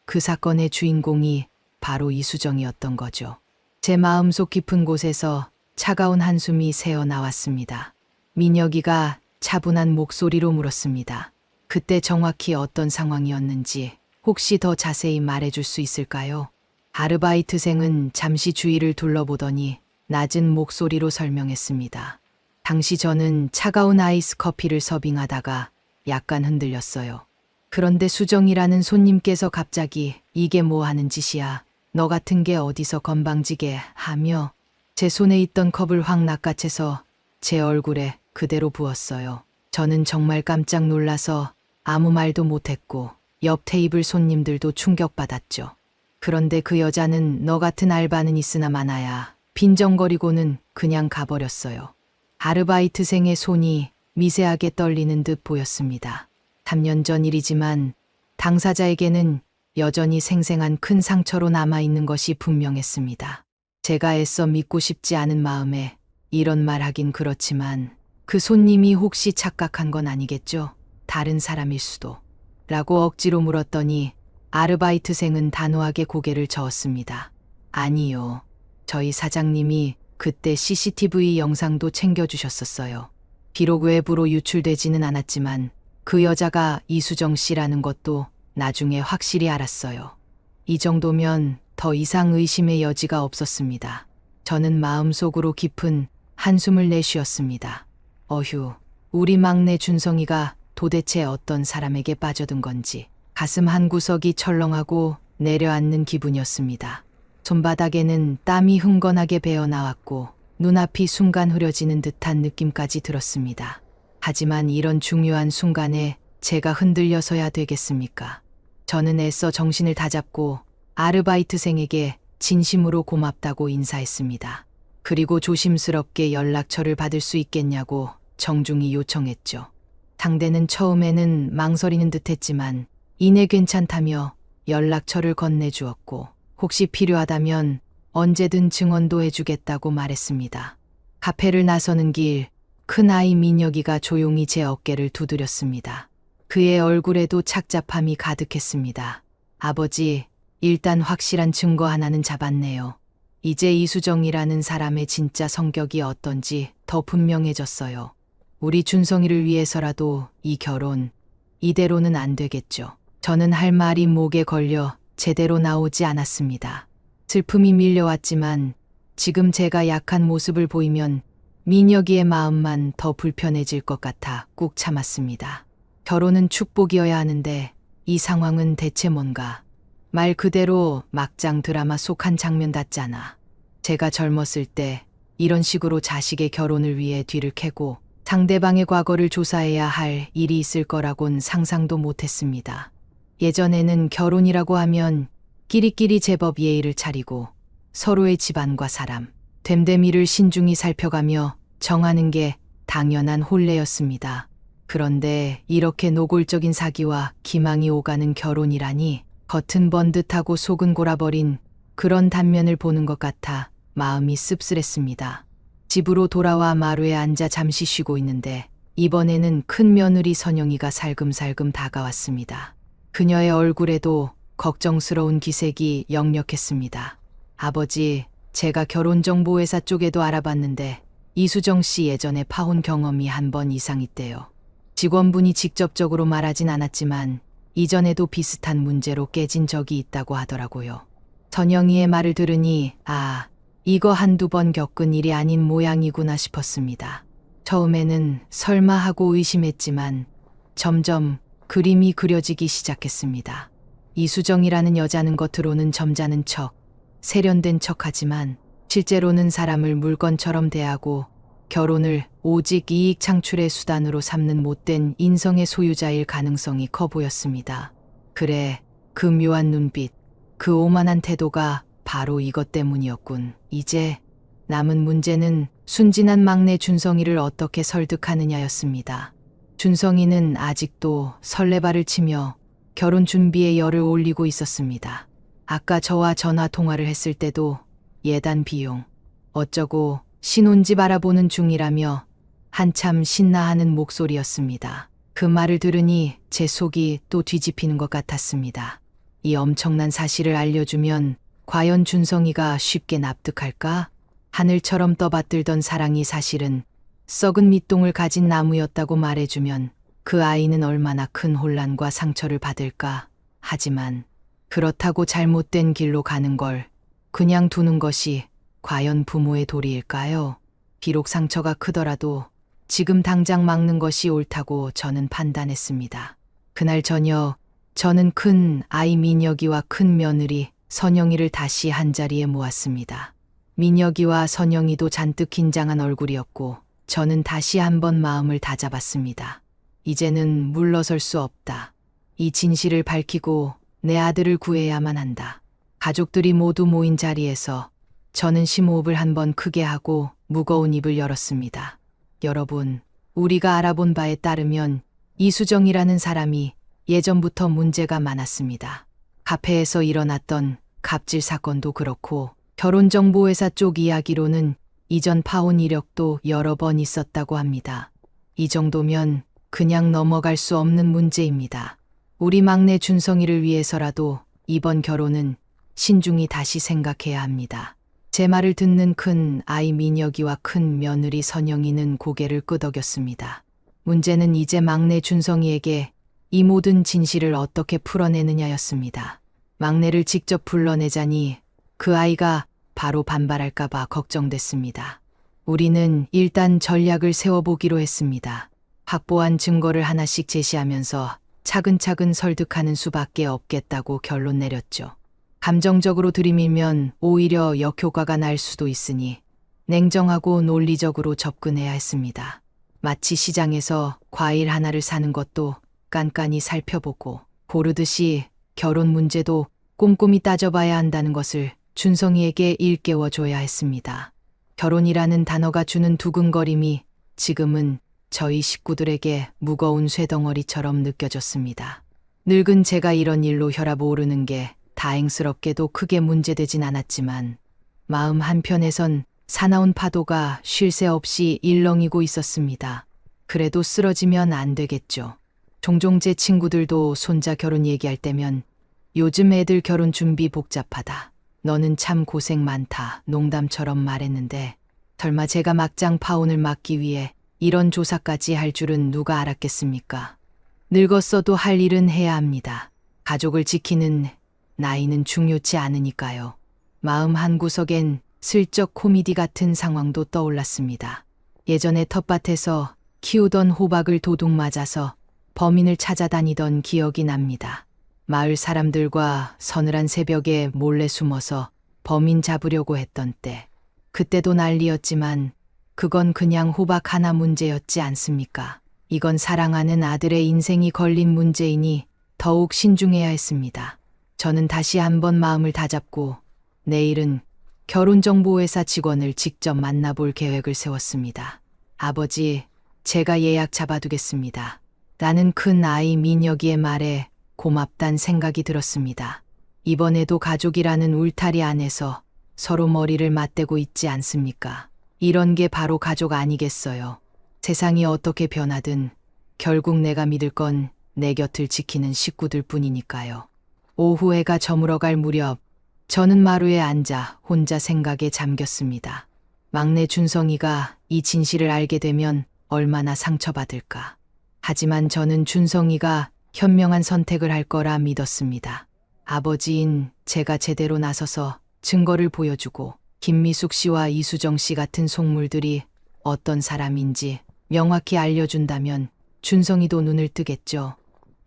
그 사건의 주인공이 바로 이수정이었던 거죠. 제 마음속 깊은 곳에서 차가운 한숨이 새어 나왔습니다. 민혁이가 차분한 목소리로 물었습니다. 그때 정확히 어떤 상황이었는지 혹시 더 자세히 말해줄 수 있을까요? 아르바이트생은 잠시 주위를 둘러보더니 낮은 목소리로 설명했습니다. 당시 저는 차가운 아이스 커피를 서빙하다가 약간 흔들렸어요. 그런데 수정이라는 손님께서 갑자기 이게 뭐 하는 짓이야? 너 같은 게 어디서 건방지게 하며 제 손에 있던 컵을 확 낚아채서 제 얼굴에 그대로 부었어요. 저는 정말 깜짝 놀라서 아무 말도 못했고 옆 테이블 손님들도 충격받았죠. 그런데 그 여자는 너 같은 알바는 있으나 마나야 빈정거리고는 그냥 가버렸어요. 아르바이트생의 손이 미세하게 떨리는 듯 보였습니다. 3년 전 일이지만 당사자에게는 여전히 생생한 큰 상처로 남아있는 것이 분명했습니다. 제가 애써 믿고 싶지 않은 마음에 이런 말 하긴 그렇지만 그 손님이 혹시 착각한 건 아니겠죠? 다른 사람일 수도. 라고 억지로 물었더니 아르바이트생은 단호하게 고개를 저었습니다. 아니요. 저희 사장님이 그때 CCTV 영상도 챙겨주셨었어요. 비록 외부로 유출되지는 않았지만 그 여자가 이수정 씨라는 것도 나중에 확실히 알았어요. 이 정도면 더 이상 의심의 여지가 없었습니다. 저는 마음속으로 깊은 한숨을 내쉬었습니다. 어휴, 우리 막내 준성이가 도대체 어떤 사람에게 빠져든 건지 가슴 한 구석이 철렁하고 내려앉는 기분이었습니다. 손바닥에는 땀이 흥건하게 배어 나왔고 눈앞이 순간 흐려지는 듯한 느낌까지 들었습니다. 하지만 이런 중요한 순간에 제가 흔들려서야 되겠습니까? 저는 애써 정신을 다잡고 아르바이트생에게 진심으로 고맙다고 인사했습니다. 그리고 조심스럽게 연락처를 받을 수 있겠냐고 정중히 요청했죠. 상대는 처음에는 망설이는 듯했지만 이내 괜찮다며 연락처를 건네주었고 혹시 필요하다면 언제든 증언도 해주겠다고 말했습니다. 카페를 나서는 길, 큰아이 민혁이가 조용히 제 어깨를 두드렸습니다. 그의 얼굴에도 착잡함이 가득했습니다. 아버지, 일단 확실한 증거 하나는 잡았네요. 이제 이수정이라는 사람의 진짜 성격이 어떤지 더 분명해졌어요. 우리 준성이를 위해서라도 이 결혼, 이대로는 안 되겠죠. 저는 할 말이 목에 걸려 제대로 나오지 않았습니다. 슬픔이 밀려왔지만 지금 제가 약한 모습을 보이면 민혁이의 마음만 더 불편해질 것 같아 꾹 참았습니다. 결혼은 축복이어야 하는데 이 상황은 대체 뭔가. 말 그대로 막장 드라마 속 한 장면 같잖아. 제가 젊었을 때 이런 식으로 자식의 결혼을 위해 뒤를 캐고 상대방의 과거를 조사해야 할 일이 있을 거라곤 상상도 못했습니다. 예전에는 결혼이라고 하면 끼리끼리 제법 예의를 차리고 서로의 집안과 사람, 됨됨이를 신중히 살펴가며 정하는 게 당연한 혼례였습니다. 그런데 이렇게 노골적인 사기와 기망이 오가는 결혼이라니 겉은 번듯하고 속은 골아버린 그런 단면을 보는 것 같아 마음이 씁쓸했습니다. 집으로 돌아와 마루에 앉아 잠시 쉬고 있는데 이번에는 큰 며느리 선영이가 살금살금 다가왔습니다. 그녀의 얼굴에도 걱정스러운 기색이 역력했습니다. 아버지, 제가 결혼정보회사 쪽에도 알아봤는데 이수정 씨 예전에 파혼 경험이 한 번 이상 있대요. 직원분이 직접적으로 말하진 않았지만 이전에도 비슷한 문제로 깨진 적이 있다고 하더라고요. 선영이의 말을 들으니 이거 한두 번 겪은 일이 아닌 모양이구나 싶었습니다. 처음에는 설마 하고 의심했지만 점점 그림이 그려지기 시작했습니다. 이수정이라는 여자는 겉으로는 점잖은 척, 세련된 척하지만 실제로는 사람을 물건처럼 대하고 결혼을 오직 이익 창출의 수단으로 삼는 못된 인성의 소유자일 가능성이 커 보였습니다. 그래, 그 묘한 눈빛, 그 오만한 태도가 바로 이것 때문이었군. 이제 남은 문제는 순진한 막내 준성이를 어떻게 설득하느냐였습니다. 준성이는 아직도 설레발을 치며 결혼 준비에 열을 올리고 있었습니다. 아까 저와 전화 통화를 했을 때도 예단 비용 어쩌고 신혼집 알아보는 중이라며 한참 신나하는 목소리였습니다. 그 말을 들으니 제 속이 또 뒤집히는 것 같았습니다. 이 엄청난 사실을 알려주면 과연 준성이가 쉽게 납득할까? 하늘처럼 떠받들던 사랑이 사실은 썩은 밑동을 가진 나무였다고 말해주면 그 아이는 얼마나 큰 혼란과 상처를 받을까? 하지만 그렇다고 잘못된 길로 가는 걸 그냥 두는 것이 과연 부모의 도리일까요? 비록 상처가 크더라도 지금 당장 막는 것이 옳다고 저는 판단했습니다. 그날 저녁 저는 큰 아이 민혁이와 큰 며느리 선영이를 다시 한자리에 모았습니다. 민혁이와 선영이도 잔뜩 긴장한 얼굴이었고 저는 다시 한번 마음을 다잡았습니다. 이제는 물러설 수 없다. 이 진실을 밝히고 내 아들을 구해야만 한다. 가족들이 모두 모인 자리에서 저는 심호흡을 한번 크게 하고 무거운 입을 열었습니다. 여러분, 우리가 알아본 바에 따르면 이수정이라는 사람이 예전부터 문제가 많았습니다. 카페에서 일어났던 갑질 사건도 그렇고 결혼정보회사 쪽 이야기로는 이전 파혼 이력도 여러 번 있었다고 합니다. 이 정도면 그냥 넘어갈 수 없는 문제입니다. 우리 막내 준성이를 위해서라도 이번 결혼은 신중히 다시 생각해야 합니다. 제 말을 듣는 큰 아이 민혁이와 큰 며느리 선영이는 고개를 끄덕였습니다. 문제는 이제 막내 준성이에게 이 모든 진실을 어떻게 풀어내느냐였습니다. 막내를 직접 불러내자니 그 아이가 바로 반발할까봐 걱정됐습니다. 우리는 일단 전략을 세워보기로 했습니다. 확보한 증거를 하나씩 제시하면서 차근차근 설득하는 수밖에 없겠다고 결론 내렸죠. 감정적으로 들이밀면 오히려 역효과가 날 수도 있으니 냉정하고 논리적으로 접근해야 했습니다. 마치 시장에서 과일 하나를 사는 것도 깐깐히 살펴보고 고르듯이 결혼 문제도 꼼꼼히 따져봐야 한다는 것을 준성이에게 일깨워줘야 했습니다. 결혼이라는 단어가 주는 두근거림이 지금은 저희 식구들에게 무거운 쇠덩어리처럼 느껴졌습니다. 늙은 제가 이런 일로 혈압 오르는 게 다행스럽게도 크게 문제되진 않았지만 마음 한편에선 사나운 파도가 쉴 새 없이 일렁이고 있었습니다. 그래도 쓰러지면 안 되겠죠. 종종 제 친구들도 손자 결혼 얘기할 때면 요즘 애들 결혼 준비 복잡하다. 너는 참 고생 많다. 농담처럼 말했는데 설마 제가 막장 파혼을 막기 위해 이런 조사까지 할 줄은 누가 알았겠습니까? 늙었어도 할 일은 해야 합니다. 가족을 지키는 나이는 중요치 않으니까요. 마음 한구석엔 슬쩍 코미디 같은 상황도 떠올랐습니다. 예전에 텃밭에서 키우던 호박을 도둑 맞아서 범인을 찾아다니던 기억이 납니다. 마을 사람들과 서늘한 새벽에 몰래 숨어서 범인 잡으려고 했던 때. 그때도 난리였지만 그건 그냥 호박 하나 문제였지 않습니까? 이건 사랑하는 아들의 인생이 걸린 문제이니 더욱 신중해야 했습니다. 저는 다시 한번 마음을 다잡고 내일은 결혼정보회사 직원을 직접 만나볼 계획을 세웠습니다. 아버지, 제가 예약 잡아두겠습니다. 라는 큰 아이 민혁이의 말에 고맙단 생각이 들었습니다. 이번에도 가족이라는 울타리 안에서 서로 머리를 맞대고 있지 않습니까? 이런 게 바로 가족 아니겠어요. 세상이 어떻게 변하든 결국 내가 믿을 건 내 곁을 지키는 식구들 뿐이니까요. 오후 해가 저물어갈 무렵 저는 마루에 앉아 혼자 생각에 잠겼습니다. 막내 준성이가 이 진실을 알게 되면 얼마나 상처받을까. 하지만 저는 준성이가 현명한 선택을 할 거라 믿었습니다. 아버지인 제가 제대로 나서서 증거를 보여주고 김미숙 씨와 이수정 씨 같은 속물들이 어떤 사람인지 명확히 알려준다면 준성이도 눈을 뜨겠죠.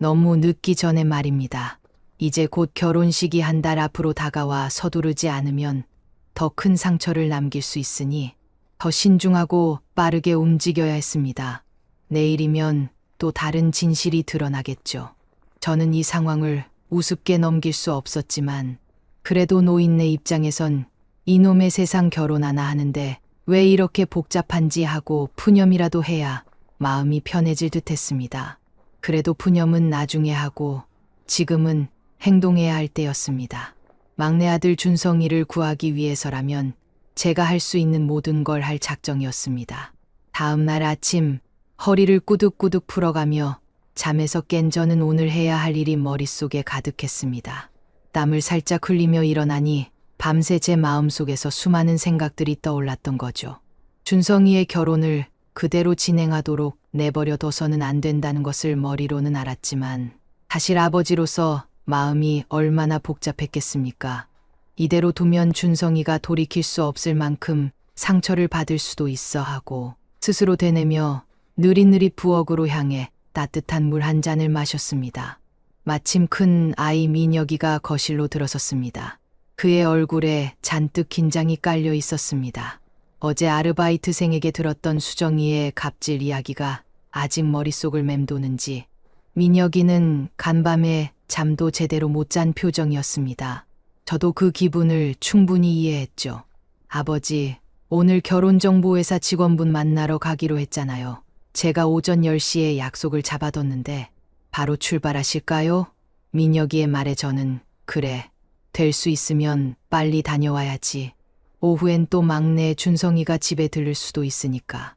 너무 늦기 전에 말입니다. 이제 곧 결혼식이 한 달 앞으로 다가와 서두르지 않으면 더 큰 상처를 남길 수 있으니 더 신중하고 빠르게 움직여야 했습니다. 내일이면 또 다른 진실이 드러나겠죠. 저는 이 상황을 우습게 넘길 수 없었지만 그래도 노인네 입장에선 이놈의 세상 결혼 하나 하는데 왜 이렇게 복잡한지 하고 푸념이라도 해야 마음이 편해질 듯 했습니다. 그래도 푸념은 나중에 하고 지금은 행동해야 할 때였습니다. 막내 아들 준성이를 구하기 위해서라면 제가 할 수 있는 모든 걸 할 작정이었습니다. 다음 날 아침 허리를 꾸둑꾸둑 풀어가며 잠에서 깬 저는 오늘 해야 할 일이 머릿속에 가득했습니다. 땀을 살짝 흘리며 일어나니 밤새 제 마음속에서 수많은 생각들이 떠올랐던 거죠. 준성이의 결혼을 그대로 진행하도록 내버려둬서는 안 된다는 것을 머리로는 알았지만 사실 아버지로서 마음이 얼마나 복잡했겠습니까? 이대로 두면 준성이가 돌이킬 수 없을 만큼 상처를 받을 수도 있어 하고 스스로 되뇌며 느릿느릿 부엌으로 향해 따뜻한 물 한 잔을 마셨습니다. 마침 큰 아이 민혁이가 거실로 들어섰습니다. 그의 얼굴에 잔뜩 긴장이 깔려 있었습니다. 어제 아르바이트생에게 들었던 수정이의 갑질 이야기가 아직 머릿속을 맴도는지 민혁이는 간밤에 잠도 제대로 못 잔 표정이었습니다. 저도 그 기분을 충분히 이해했죠. 아버지, 오늘 결혼정보회사 직원분 만나러 가기로 했잖아요. 제가 오전 10시에 약속을 잡아뒀는데 바로 출발하실까요? 민혁이의 말에 저는 그래, 될 수 있으면 빨리 다녀와야지. 오후엔 또 막내 준성이가 집에 들를 수도 있으니까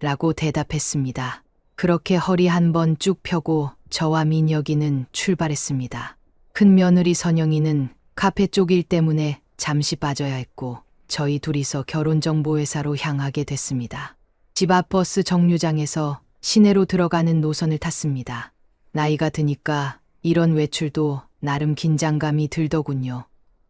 라고 대답했습니다. 그렇게 허리 한번 쭉 펴고 저와 민혁이는 출발했습니다. 큰 며느리 선영이는 카페 쪽 일 때문에 잠시 빠져야 했고 저희 둘이서 결혼정보회사로 향하게 됐습니다. 집 앞 버스 정류장에서 시내로 들어가는 노선을 탔습니다. 나이가 드니까 이런 외출도 나름 긴장감이 들더군요.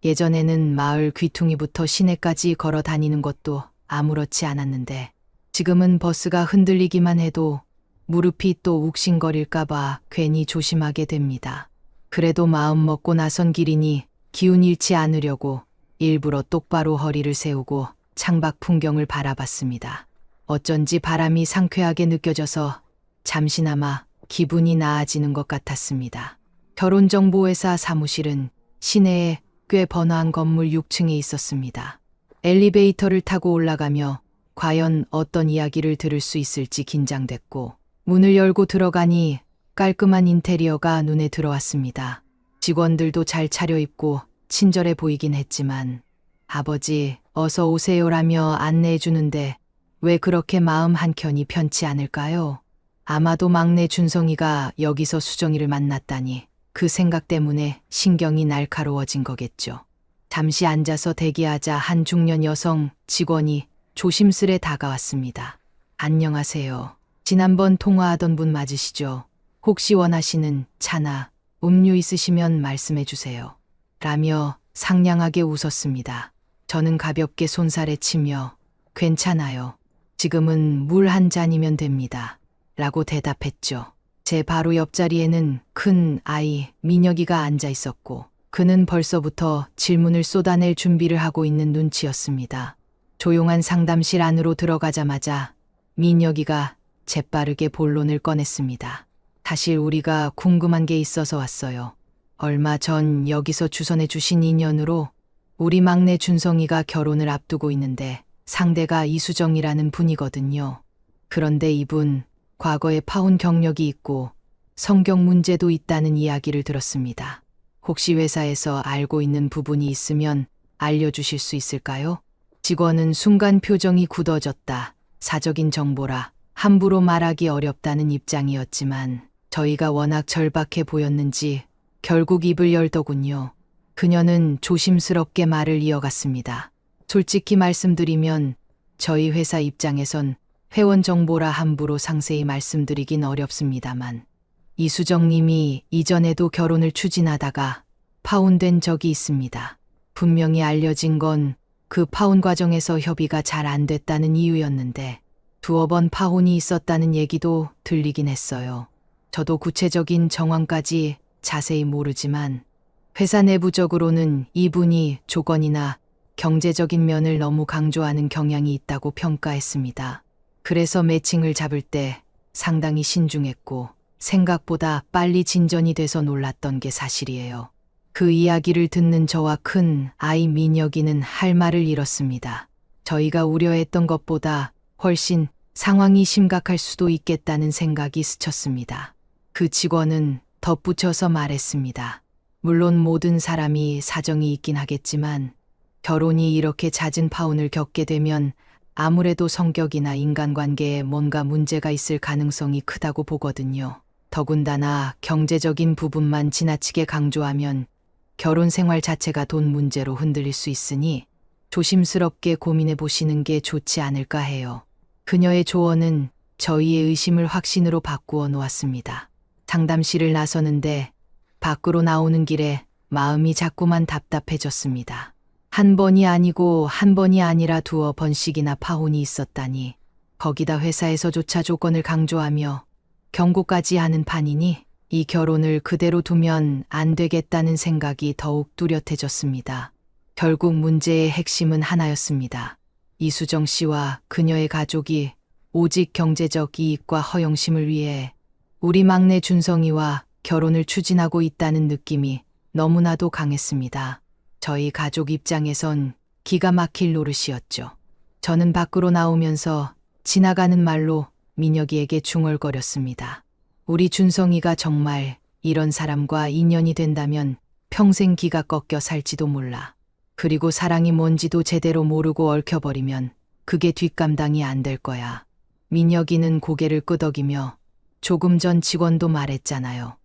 예전에는 마을 귀퉁이부터 시내까지 걸어 다니는 것도 아무렇지 않았는데 지금은 버스가 흔들리기만 해도 무릎이 또 욱신거릴까봐 괜히 조심하게 됩니다. 그래도 마음 먹고 나선 길이니 기운 잃지 않으려고 일부러 똑바로 허리를 세우고 창밖 풍경을 바라봤습니다. 어쩐지 바람이 상쾌하게 느껴져서 잠시나마 기분이 나아지는 것 같았습니다. 결혼정보회사 사무실은 시내에 꽤 번화한 건물 6층에 있었습니다. 엘리베이터를 타고 올라가며 과연 어떤 이야기를 들을 수 있을지 긴장됐고 문을 열고 들어가니 깔끔한 인테리어가 눈에 들어왔습니다. 직원들도 잘 차려입고 친절해 보이긴 했지만 아버지 어서 오세요라며 안내해 주는데 왜 그렇게 마음 한켠이 편치 않을까요? 아마도 막내 준성이가 여기서 수정이를 만났다니 그 생각 때문에 신경이 날카로워진 거겠죠. 잠시 앉아서 대기하자 한 중년 여성 직원이 조심스레 다가왔습니다. 안녕하세요. 지난번 통화하던 분 맞으시죠? 혹시 원하시는 차나 음료 있으시면 말씀해 주세요. 라며 상냥하게 웃었습니다. 저는 가볍게 손살에 치며 괜찮아요. 지금은 물 한 잔이면 됩니다. 라고 대답했죠. 제 바로 옆자리에는 큰 아이 민혁이가 앉아 있었고 그는 벌써부터 질문을 쏟아낼 준비를 하고 있는 눈치였습니다. 조용한 상담실 안으로 들어가자마자 민혁이가 재빠르게 본론을 꺼냈습니다. 사실 우리가 궁금한 게 있어서 왔어요. 얼마 전 여기서 주선해 주신 인연으로 우리 막내 준성이가 결혼을 앞두고 있는데 상대가 이수정이라는 분이거든요. 그런데 이분 과거에 파혼 경력이 있고 성격 문제도 있다는 이야기를 들었습니다. 혹시 회사에서 알고 있는 부분이 있으면 알려주실 수 있을까요? 직원은 순간 표정이 굳어졌다. 사적인 정보라 함부로 말하기 어렵다는 입장이었지만 저희가 워낙 절박해 보였는지 결국 입을 열더군요. 그녀는 조심스럽게 말을 이어갔습니다. 솔직히 말씀드리면 저희 회사 입장에선 회원 정보라 함부로 상세히 말씀드리긴 어렵습니다만 이수정님이 이전에도 결혼을 추진하다가 파혼된 적이 있습니다. 분명히 알려진 건 그 파혼 과정에서 협의가 잘 안 됐다는 이유였는데 두어 번 파혼이 있었다는 얘기도 들리긴 했어요. 저도 구체적인 정황까지 자세히 모르지만 회사 내부적으로는 이분이 조건이나 경제적인 면을 너무 강조하는 경향이 있다고 평가했습니다. 그래서 매칭을 잡을 때 상당히 신중했고 생각보다 빨리 진전이 돼서 놀랐던 게 사실이에요. 그 이야기를 듣는 저와 큰 아이 민혁이는 할 말을 잃었습니다. 저희가 우려했던 것보다 훨씬 상황이 심각할 수도 있겠다는 생각이 스쳤습니다. 그 직원은 덧붙여서 말했습니다. 물론 모든 사람이 사정이 있긴 하겠지만 결혼이 이렇게 잦은 파혼을 겪게 되면 아무래도 성격이나 인간관계에 뭔가 문제가 있을 가능성이 크다고 보거든요. 더군다나 경제적인 부분만 지나치게 강조하면 결혼 생활 자체가 돈 문제로 흔들릴 수 있으니 조심스럽게 고민해 보시는 게 좋지 않을까 해요. 그녀의 조언은 저희의 의심을 확신으로 바꾸어 놓았습니다. 상담실을 나서는데 밖으로 나오는 길에 마음이 자꾸만 답답해졌습니다. 한 번이 아니고 한 번이 아니라 두어 번씩이나 파혼이 있었다니 거기다 회사에서조차 조건을 강조하며 경고까지 하는 판이니 이 결혼을 그대로 두면 안 되겠다는 생각이 더욱 뚜렷해졌습니다. 결국 문제의 핵심은 하나였습니다. 이수정 씨와 그녀의 가족이 오직 경제적 이익과 허영심을 위해 우리 막내 준성이와 결혼을 추진하고 있다는 느낌이 너무나도 강했습니다. 저희 가족 입장에선 기가 막힐 노릇이었죠. 저는 밖으로 나오면서 지나가는 말로 민혁이에게 중얼거렸습니다. 우리 준성이가 정말 이런 사람과 인연이 된다면 평생 기가 꺾여 살지도 몰라. 그리고 사랑이 뭔지도 제대로 모르고 얽혀버리면 그게 뒷감당이 안 될 거야. 민혁이는 고개를 끄덕이며 조금 전 직원도 말했잖아요.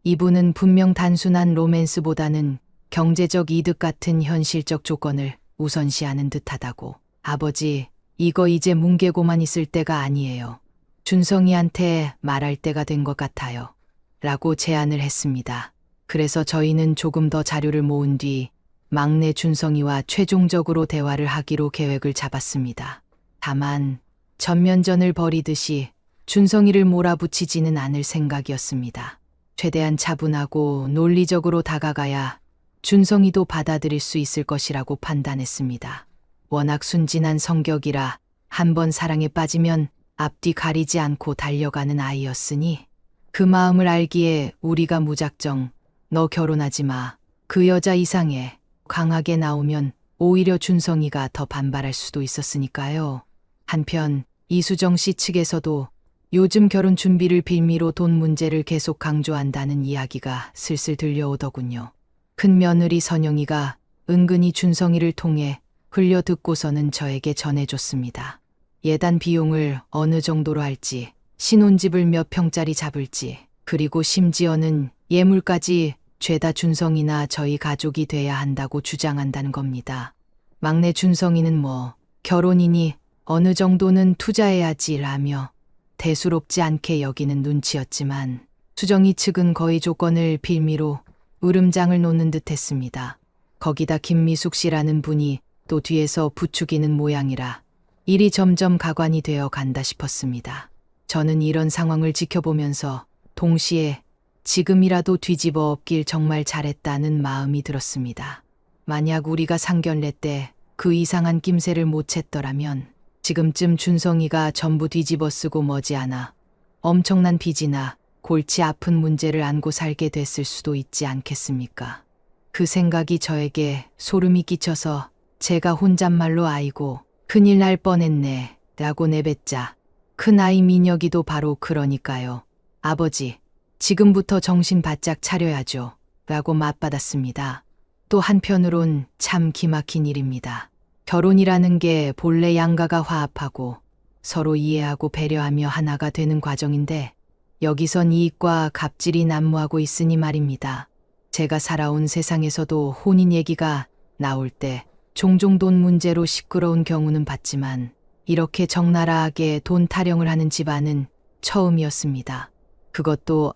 이분은 분명 단순한 로맨스보다는 경제적 이득 같은 현실적 조건을 우선시하는 듯하다고. 아버지, 이거 이제 뭉개고만 있을 때가 아니에요. 준성이한테 말할 때가 된 것 같아요. 라고 제안을 했습니다. 그래서 저희는 조금 더 자료를 모은 뒤 막내 준성이와 최종적으로 대화를 하기로 계획을 잡았습니다. 다만 전면전을 벌이듯이 준성이를 몰아붙이지는 않을 생각이었습니다. 최대한 차분하고 논리적으로 다가가야 준성이도 받아들일 수 있을 것이라고 판단했습니다. 워낙 순진한 성격이라 한번 사랑에 빠지면 앞뒤 가리지 않고 달려가는 아이였으니 그 마음을 알기에 우리가 무작정 너 결혼하지 마. 그 여자 이상해. 강하게 나오면 오히려 준성이가 더 반발할 수도 있었으니까요. 한편 이수정 씨 측에서도 요즘 결혼 준비를 빌미로 돈 문제를 계속 강조한다는 이야기가 슬슬 들려오더군요. 큰 며느리 선영이가 은근히 준성이를 통해 흘려듣고서는 저에게 전해줬습니다. 예단 비용을 어느 정도로 할지, 신혼집을 몇 평짜리 잡을지, 그리고 심지어는 예물까지 죄다 준성이나 저희 가족이 돼야 한다고 주장한다는 겁니다. 막내 준성이는 뭐 결혼이니 어느 정도는 투자해야지 라며 대수롭지 않게 여기는 눈치였지만 수정이 측은 거의 조건을 빌미로 으름장을 놓는 듯 했습니다. 거기다 김미숙 씨라는 분이 또 뒤에서 부추기는 모양이라 일이 점점 가관이 되어 간다 싶었습니다. 저는 이런 상황을 지켜보면서 동시에 지금이라도 뒤집어 엎길 정말 잘했다는 마음이 들었습니다. 만약 우리가 상견례 때 그 이상한 낌새를 못 챘더라면 지금쯤 준성이가 전부 뒤집어 쓰고 머지않아 엄청난 빚이나 골치 아픈 문제를 안고 살게 됐을 수도 있지 않겠습니까? 그 생각이 저에게 소름이 끼쳐서 제가 혼잣말로 아이고 큰일 날 뻔했네 라고 내뱉자 큰아이 민혁이도 바로 그러니까요. 아버지, 지금부터 정신 바짝 차려야죠 라고 맞받았습니다. 또 한편으론 참 기막힌 일입니다. 결혼이라는 게 본래 양가가 화합하고 서로 이해하고 배려하며 하나가 되는 과정인데 여기선 이익과 갑질이 난무하고 있으니 말입니다. 제가 살아온 세상에서도 혼인 얘기가 나올 때 종종 돈 문제로 시끄러운 경우는 봤지만 이렇게 적나라하게 돈 타령을 하는 집안은 처음이었습니다. 그것도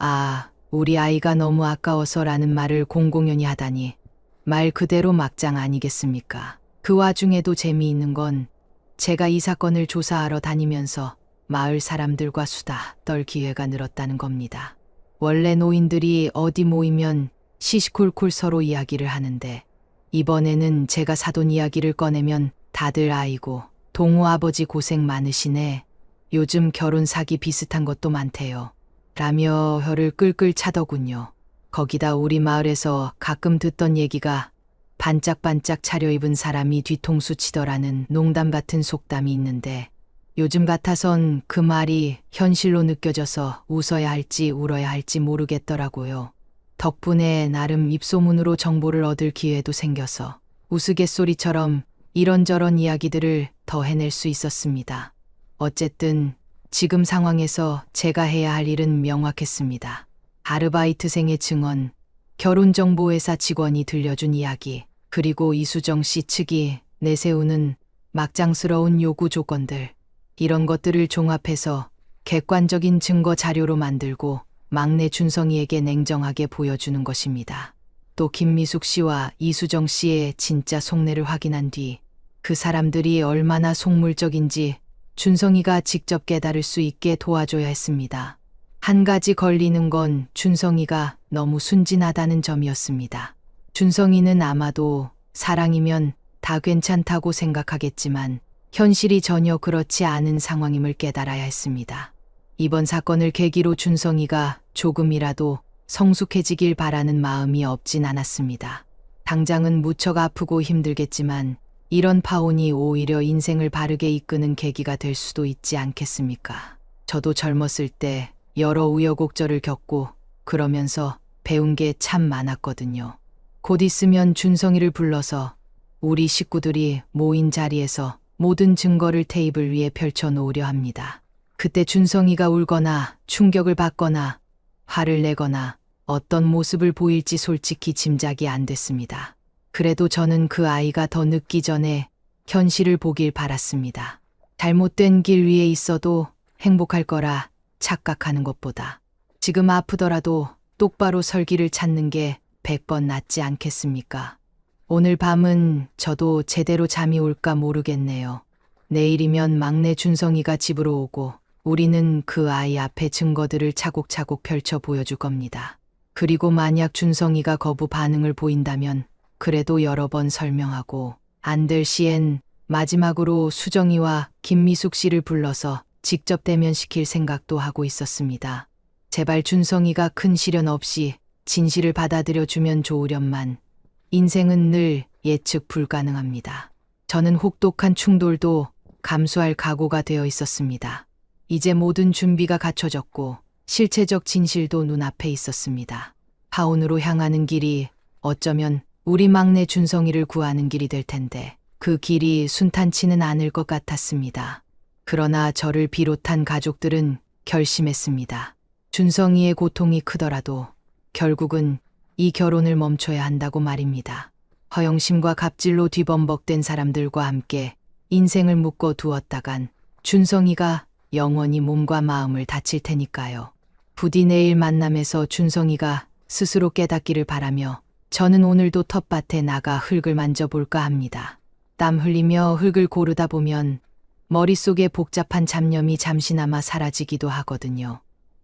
우리 아이가 너무 아까워서라는 말을 공공연히 하다니 말 그대로 막장 아니겠습니까? 그 와중에도 재미있는 건 제가 이 사건을 조사하러 다니면서 마을 사람들과 수다 떨 기회가 늘었다는 겁니다. 원래 노인들이 어디 모이면 시시콜콜 서로 이야기를 하는데 이번에는 제가 사돈 이야기를 꺼내면 다들 아이고 동우 아버지 고생 많으시네. 요즘 결혼 사기 비슷한 것도 많대요. 라며 혀를 끌끌 차더군요. 거기다 우리 마을에서 가끔 듣던 얘기가 반짝반짝 차려입은 사람이 뒤통수 치더라는 농담 같은 속담이 있는데 요즘 같아선 그 말이 현실로 느껴져서 웃어야 할지 울어야 할지 모르겠더라고요. 덕분에 나름 입소문으로 정보를 얻을 기회도 생겨서 우스갯소리처럼 이런저런 이야기들을 더 해낼 수 있었습니다. 어쨌든 지금 상황에서 제가 해야 할 일은 명확했습니다. 아르바이트생의 증언, 결혼정보회사 직원이 들려준 이야기, 그리고 이수정 씨 측이 내세우는 막장스러운 요구 조건들, 이런 것들을 종합해서 객관적인 증거 자료로 만들고 막내 준성이에게 냉정하게 보여주는 것입니다. 또 김미숙 씨와 이수정 씨의 진짜 속내를 확인한 뒤 그 사람들이 얼마나 속물적인지 준성이가 직접 깨달을 수 있게 도와줘야 했습니다. 한 가지 걸리는 건 준성이가 너무 순진하다는 점이었습니다. 준성이는 아마도 사랑이면 다 괜찮다고 생각하겠지만 현실이 전혀 그렇지 않은 상황임을 깨달아야 했습니다. 이번 사건을 계기로 준성이가 조금이라도 성숙해지길 바라는 마음이 없진 않았습니다. 당장은 무척 아프고 힘들겠지만 이런 파혼이 오히려 인생을 바르게 이끄는 계기가 될 수도 있지 않겠습니까? 저도 젊었을 때 여러 우여곡절을 겪고 그러면서 배운 게 참 많았거든요. 곧 있으면 준성이를 불러서 우리 식구들이 모인 자리에서 모든 증거를 테이블 위에 펼쳐놓으려 합니다. 그때 준성이가 울거나 충격을 받거나 화를 내거나 어떤 모습을 보일지 솔직히 짐작이 안 됐습니다. 그래도 저는 그 아이가 더 늦기 전에 현실을 보길 바랐습니다. 잘못된 길 위에 있어도 행복할 거라 착각하는 것보다 지금 아프더라도 똑바로 설 길을 찾는 게 100번 낫지 않겠습니까? 오늘 밤은 저도 제대로 잠이 올까 모르겠네요. 내일이면 막내 준성이가 집으로 오고 우리는 그 아이 앞에 증거들을 차곡차곡 펼쳐 보여줄 겁니다. 그리고 만약 준성이가 거부 반응을 보인다면 그래도 여러 번 설명하고 안 될 시엔 마지막으로 수정이와 김미숙 씨를 불러서 직접 대면시킬 생각도 하고 있었습니다. 제발 준성이가 큰 시련 없이 진실을 받아들여 주면 좋으련만 인생은 늘 예측 불가능합니다. 저는 혹독한 충돌도 감수할 각오가 되어 있었습니다. 이제 모든 준비가 갖춰졌고 실체적 진실도 눈앞에 있었습니다. 하온으로 향하는 길이 어쩌면 우리 막내 준성이를 구하는 길이 될 텐데 그 길이 순탄치는 않을 것 같았습니다. 그러나 저를 비롯한 가족들은 결심했습니다. 준성이의 고통이 크더라도 결국은 이 결혼을 멈춰야 한다고 말입니다. 허영심과 갑질로 뒤범벅된 사람들과 함께 인생을 묶어 두었다간 준성이가 영원히 몸과 마음을 다칠 테니까요. 부디 내일 만남에서 준성이가 스스로 깨닫기를 바라며 저는 오늘도 텃밭에 나가 흙을 만져볼까 합니다. 땀 흘리며 흙을 고르다 보면 머릿속에 복잡한 잡념이 잠시나마 사라지기도 하거든요.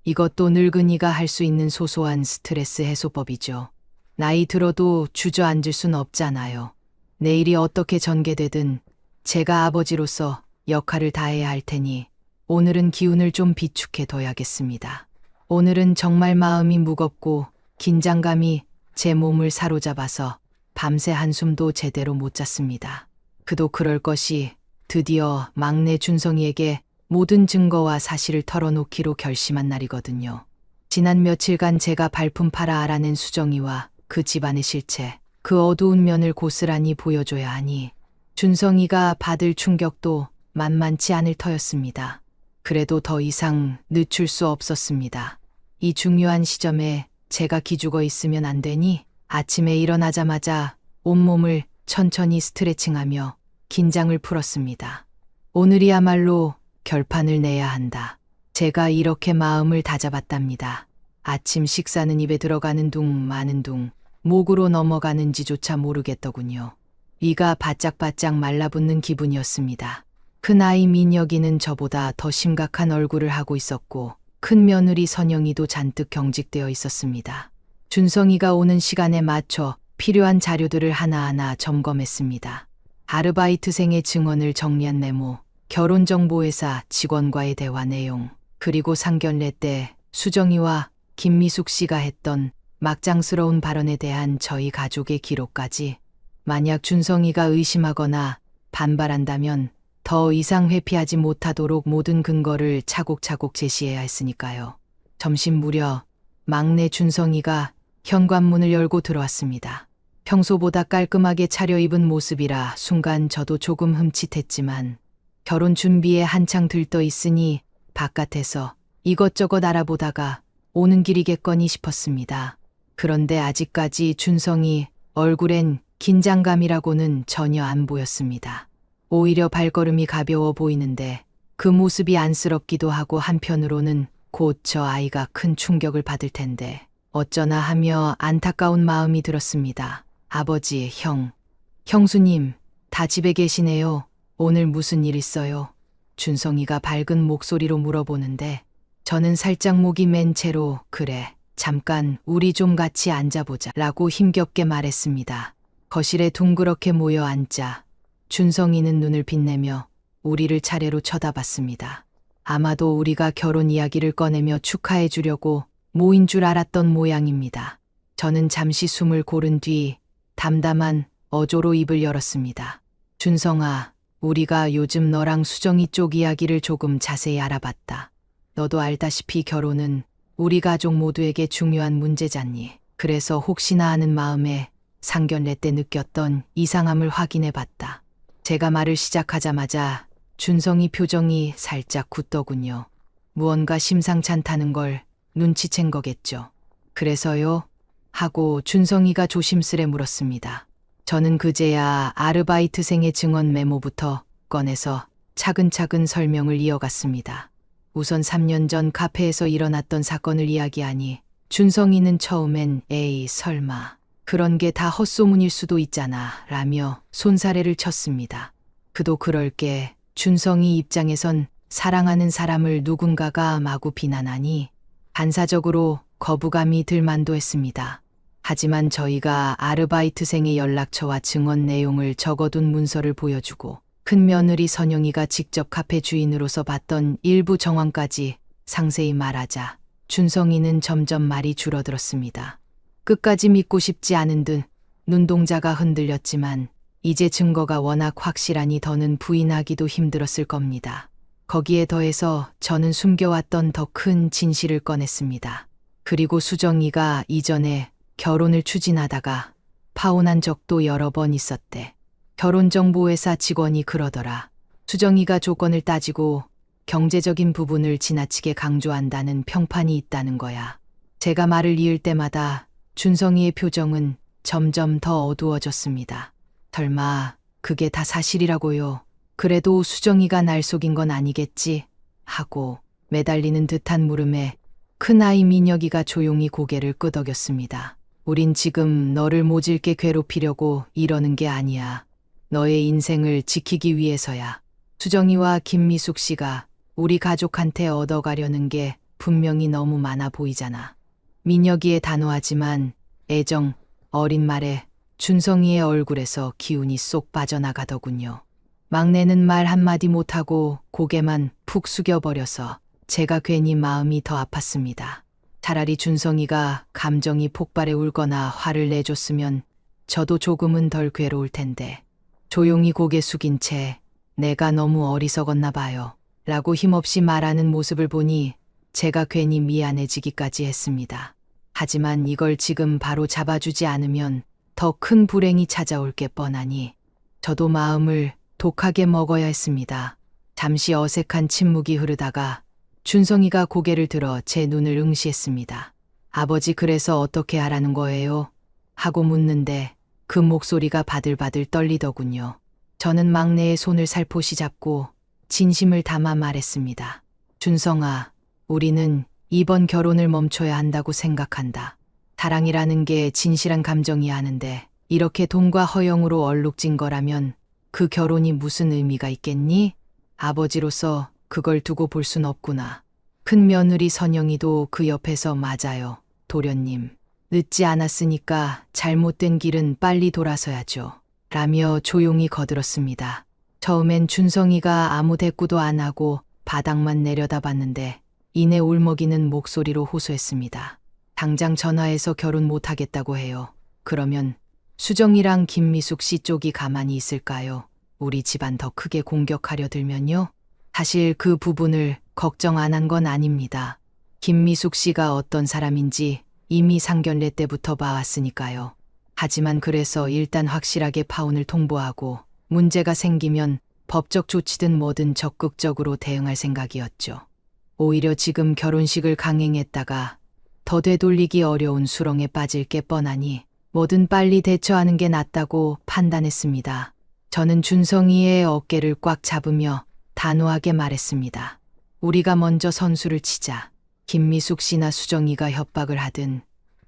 이것도 늙은이가 할 수 있는 소소한 스트레스 해소법이죠. 나이 들어도 주저앉을 순 없잖아요. 내일이 어떻게 전개되든 제가 아버지로서 역할을 다해야 할 테니 오늘은 기운을 좀 비축해 둬야겠습니다. 오늘은 정말 마음이 무겁고 긴장감이 제 몸을 사로잡아서 밤새 한숨도 제대로 못 잤습니다. 그도 그럴 것이 드디어 막내 준성이에게 모든 증거와 사실을 털어놓기로 결심한 날이거든요. 지난 며칠간 제가 발품 팔아 알아낸 수정이와 그 집안의 실체, 그 어두운 면을 고스란히 보여줘야 하니 준성이가 받을 충격도 만만치 않을 터였습니다. 그래도 더 이상 늦출 수 없었습니다. 이 중요한 시점에 제가 기죽어 있으면 안 되니 아침에 일어나자마자 온몸을 천천히 스트레칭하며 긴장을 풀었습니다. 오늘이야말로 결판을 내야 한다. 제가 이렇게 마음을 다잡았답니다. 아침 식사는 입에 들어가는 둥 마는 둥 목으로 넘어가는지조차 모르겠더군요. 위가 바짝바짝 말라붙는 기분이었습니다. 큰아이 민혁이는 저보다 더 심각한 얼굴을 하고 있었고 큰 며느리 선영이도 잔뜩 경직되어 있었습니다. 준성이가 오는 시간에 맞춰 필요한 자료들을 하나하나 점검했습니다. 아르바이트생의 증언을 정리한 메모, 결혼정보회사 직원과의 대화 내용, 그리고 상견례 때 수정이와 김미숙 씨가 했던 막장스러운 발언에 대한 저희 가족의 기록까지. 만약 준성이가 의심하거나 반발한다면 더 이상 회피하지 못하도록 모든 근거를 차곡차곡 제시해야 했으니까요. 점심 무렵 막내 준성이가 현관문을 열고 들어왔습니다. 평소보다 깔끔하게 차려입은 모습이라 순간 저도 조금 흠칫했지만 결혼 준비에 한창 들떠 있으니 바깥에서 이것저것 알아보다가 오는 길이겠거니 싶었습니다. 그런데 아직까지 준성이 얼굴엔 긴장감이라고는 전혀 안 보였습니다. 오히려 발걸음이 가벼워 보이는데 그 모습이 안쓰럽기도 하고 한편으로는 곧 저 아이가 큰 충격을 받을 텐데 어쩌나 하며 안타까운 마음이 들었습니다. 아버지, 형수님, 다 집에 계시네요. 오늘 무슨 일 있어요? 준성이가 밝은 목소리로 물어보는데 저는 살짝 목이 맨 채로 그래, 잠깐 우리 좀 같이 앉아보자 라고 힘겹게 말했습니다. 거실에 둥그렇게 모여 앉자 준성이는 눈을 빛내며 우리를 차례로 쳐다봤습니다. 아마도 우리가 결혼 이야기를 꺼내며 축하해 주려고 모인 줄 알았던 모양입니다. 저는 잠시 숨을 고른 뒤 담담한 어조로 입을 열었습니다. 준성아, 우리가 요즘 너랑 수정이 쪽 이야기를 조금 자세히 알아봤다. 너도 알다시피 결혼은 우리 가족 모두에게 중요한 문제잖니. 그래서 혹시나 하는 마음에 상견례 때 느꼈던 이상함을 확인해 봤다. 제가 말을 시작하자마자 준성이 표정이 살짝 굳더군요. 무언가 심상찮다는 걸 눈치챈 거겠죠. 그래서요? 하고 준성이가 조심스레 물었습니다. 저는 그제야 아르바이트생의 증언 메모부터 꺼내서 차근차근 설명을 이어갔습니다. 우선 3년 전 카페에서 일어났던 사건을 이야기하니 준성이는 처음엔 에이 설마 그런 게 다 헛소문일 수도 있잖아 라며 손사래를 쳤습니다. 그도 그럴 게 준성이 입장에선 사랑하는 사람을 누군가가 마구 비난하니 반사적으로 거부감이 들 만도 했습니다. 하지만 저희가 아르바이트생의 연락처와 증언 내용을 적어둔 문서를 보여주고 큰 며느리 선영이가 직접 카페 주인으로서 봤던 일부 정황까지 상세히 말하자 준성이는 점점 말이 줄어들었습니다. 끝까지 믿고 싶지 않은 듯 눈동자가 흔들렸지만 이제 증거가 워낙 확실하니 더는 부인하기도 힘들었을 겁니다. 거기에 더해서 저는 숨겨왔던 더 큰 진실을 꺼냈습니다. 그리고 수정이가 이전에 결혼을 추진하다가 파혼한 적도 여러 번 있었대. 결혼정보회사 직원이 그러더라. 수정이가 조건을 따지고 경제적인 부분을 지나치게 강조한다는 평판이 있다는 거야. 제가 말을 이을 때마다 준성이의 표정은 점점 더 어두워졌습니다. 설마 그게 다 사실이라고요? 그래도 수정이가 날 속인 건 아니겠지? 하고 매달리는 듯한 물음에 큰아이 민혁이가 조용히 고개를 끄덕였습니다. 우린 지금 너를 모질게 괴롭히려고 이러는 게 아니야. 너의 인생을 지키기 위해서야. 수정이와 김미숙 씨가 우리 가족한테 얻어가려는 게 분명히 너무 많아 보이잖아. 민혁이의 단호하지만 애정 어린 말에 준성이의 얼굴에서 기운이 쏙 빠져나가더군요. 막내는 말 한마디 못하고 고개만 푹 숙여버려서 제가 괜히 마음이 더 아팠습니다. 차라리 준성이가 감정이 폭발해 울거나 화를 내줬으면 저도 조금은 덜 괴로울 텐데 조용히 고개 숙인 채 내가 너무 어리석었나 봐요 라고 힘없이 말하는 모습을 보니 제가 괜히 미안해지기까지 했습니다. 하지만 이걸 지금 바로 잡아주지 않으면 더 큰 불행이 찾아올 게 뻔하니 저도 마음을 독하게 먹어야 했습니다. 잠시 어색한 침묵이 흐르다가 준성이가 고개를 들어 제 눈을 응시했습니다. 아버지 그래서 어떻게 하라는 거예요? 하고 묻는데 그 목소리가 바들바들 떨리더군요. 저는 막내의 손을 살포시 잡고 진심을 담아 말했습니다. 준성아, 우리는 이번 결혼을 멈춰야 한다고 생각한다. 사랑이라는 게 진실한 감정이야 하는데 이렇게 돈과 허영으로 얼룩진 거라면 그 결혼이 무슨 의미가 있겠니? 아버지로서 그걸 두고 볼 순 없구나. 큰 며느리 선영이도 그 옆에서 맞아요. 도련님. 늦지 않았으니까 잘못된 길은 빨리 돌아서야죠. 라며 조용히 거들었습니다. 처음엔 준성이가 아무 대꾸도 안 하고 바닥만 내려다봤는데 이내 울먹이는 목소리로 호소했습니다. 당장 전화해서 결혼 못하겠다고 해요. 그러면 수정이랑 김미숙 씨 쪽이 가만히 있을까요? 우리 집안 더 크게 공격하려 들면요. 사실 그 부분을 걱정 안 한 건 아닙니다. 김미숙 씨가 어떤 사람인지 이미 상견례 때부터 봐왔으니까요. 하지만 그래서 일단 확실하게 파혼을 통보하고 문제가 생기면 법적 조치든 뭐든 적극적으로 대응할 생각이었죠. 오히려 지금 결혼식을 강행했다가 더 되돌리기 어려운 수렁에 빠질 게 뻔하니 뭐든 빨리 대처하는 게 낫다고 판단했습니다. 저는 준성이의 어깨를 꽉 잡으며 단호하게 말했습니다. 우리가 먼저 선수를 치자. 김미숙 씨나 수정이가 협박을 하든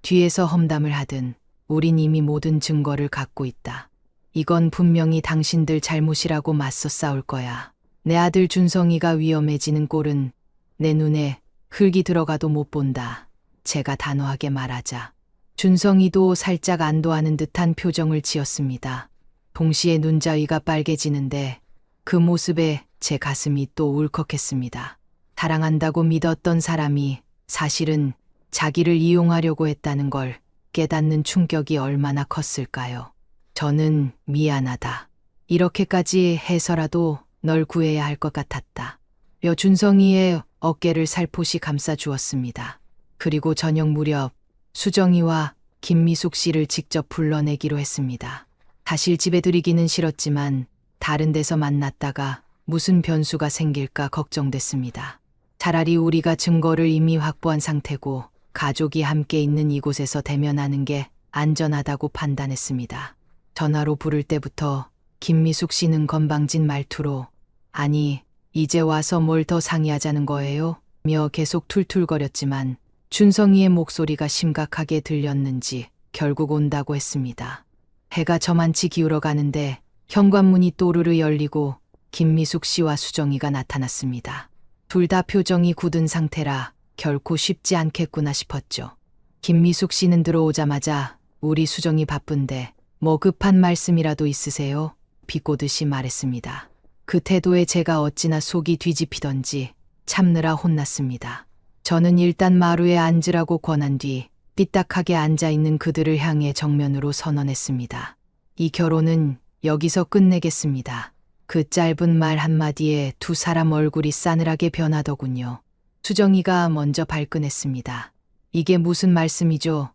뒤에서 험담을 하든 우린 이미 모든 증거를 갖고 있다. 이건 분명히 당신들 잘못이라고 맞서 싸울 거야. 내 아들 준성이가 위험해지는 꼴은 내 눈에 흙이 들어가도 못 본다. 제가 단호하게 말하자. 준성이도 살짝 안도하는 듯한 표정을 지었습니다. 동시에 눈자위가 빨개지는데 그 모습에 제 가슴이 또 울컥했습니다. 사랑한다고 믿었던 사람이 사실은 자기를 이용하려고 했다는 걸 깨닫는 충격이 얼마나 컸을까요? 저는 미안하다. 이렇게까지 해서라도 널 구해야 할 것 같았다. 며 준성이의 어깨를 살포시 감싸 주었습니다. 그리고 저녁 무렵 수정이와 김미숙 씨를 직접 불러내기로 했습니다. 사실 집에 들이기는 싫었지만 다른 데서 만났다가 무슨 변수가 생길까 걱정됐습니다. 차라리 우리가 증거를 이미 확보한 상태고 가족이 함께 있는 이곳에서 대면하는 게 안전하다고 판단했습니다. 전화로 부를 때부터 김미숙 씨는 건방진 말투로 아니 이제 와서 뭘 더 상의하자는 거예요? 며 계속 툴툴거렸지만 준성이의 목소리가 심각하게 들렸는지 결국 온다고 했습니다. 해가 저만치 기울어 가는데 현관문이 또르르 열리고 김미숙 씨와 수정이가 나타났습니다. 둘 다 표정이 굳은 상태라 결코 쉽지 않겠구나 싶었죠. 김미숙 씨는 들어오자마자 우리 수정이 바쁜데 뭐 급한 말씀이라도 있으세요? 비꼬듯이 말했습니다. 그 태도에 제가 어찌나 속이 뒤집히던지 참느라 혼났습니다. 저는 일단 마루에 앉으라고 권한 뒤 삐딱하게 앉아있는 그들을 향해 정면으로 선언했습니다. 이 결혼은 여기서 끝내겠습니다. 그 짧은 말 한마디에 두 사람 얼굴이 싸늘하게 변하더군요. 수정이가 먼저 발끈했습니다. 이게 무슨 말씀이죠?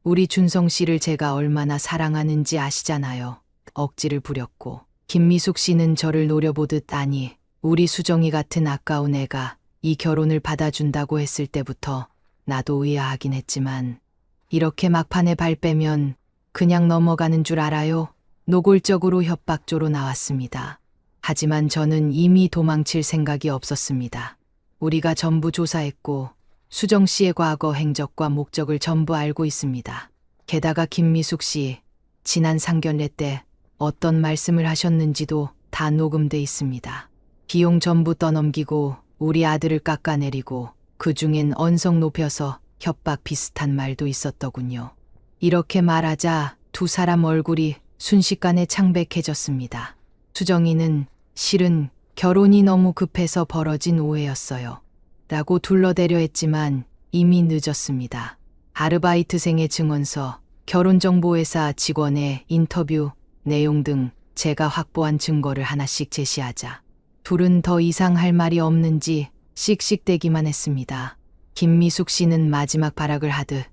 우리 준성 씨를 제가 얼마나 사랑하는지 아시잖아요. 억지를 부렸고 김미숙 씨는 저를 노려보듯 아니 우리 수정이 같은 아까운 애가 이 결혼을 받아준다고 했을 때부터 나도 의아하긴 했지만 이렇게 막판에 발 빼면 그냥 넘어가는 줄 알아요? 노골적으로 협박조로 나왔습니다. 하지만 저는 이미 도망칠 생각이 없었습니다. 우리가 전부 조사했고 수정 씨의 과거 행적과 목적을 전부 알고 있습니다. 게다가 김미숙 씨 지난 상견례 때 어떤 말씀을 하셨는지도 다 녹음돼 있습니다. 비용 전부 떠넘기고 우리 아들을 깎아내리고 그중엔 언성 높여서 협박 비슷한 말도 있었더군요. 이렇게 말하자 두 사람 얼굴이 순식간에 창백해졌습니다. 수정이는 실은 결혼이 너무 급해서 벌어진 오해였어요. 라고 둘러대려 했지만 이미 늦었습니다. 아르바이트생의 증언서, 결혼정보회사 직원의 인터뷰 내용 등 제가 확보한 증거를 하나씩 제시하자 둘은 더 이상 할 말이 없는지 씩씩대기만 했습니다. 김미숙 씨는 마지막 발악을 하듯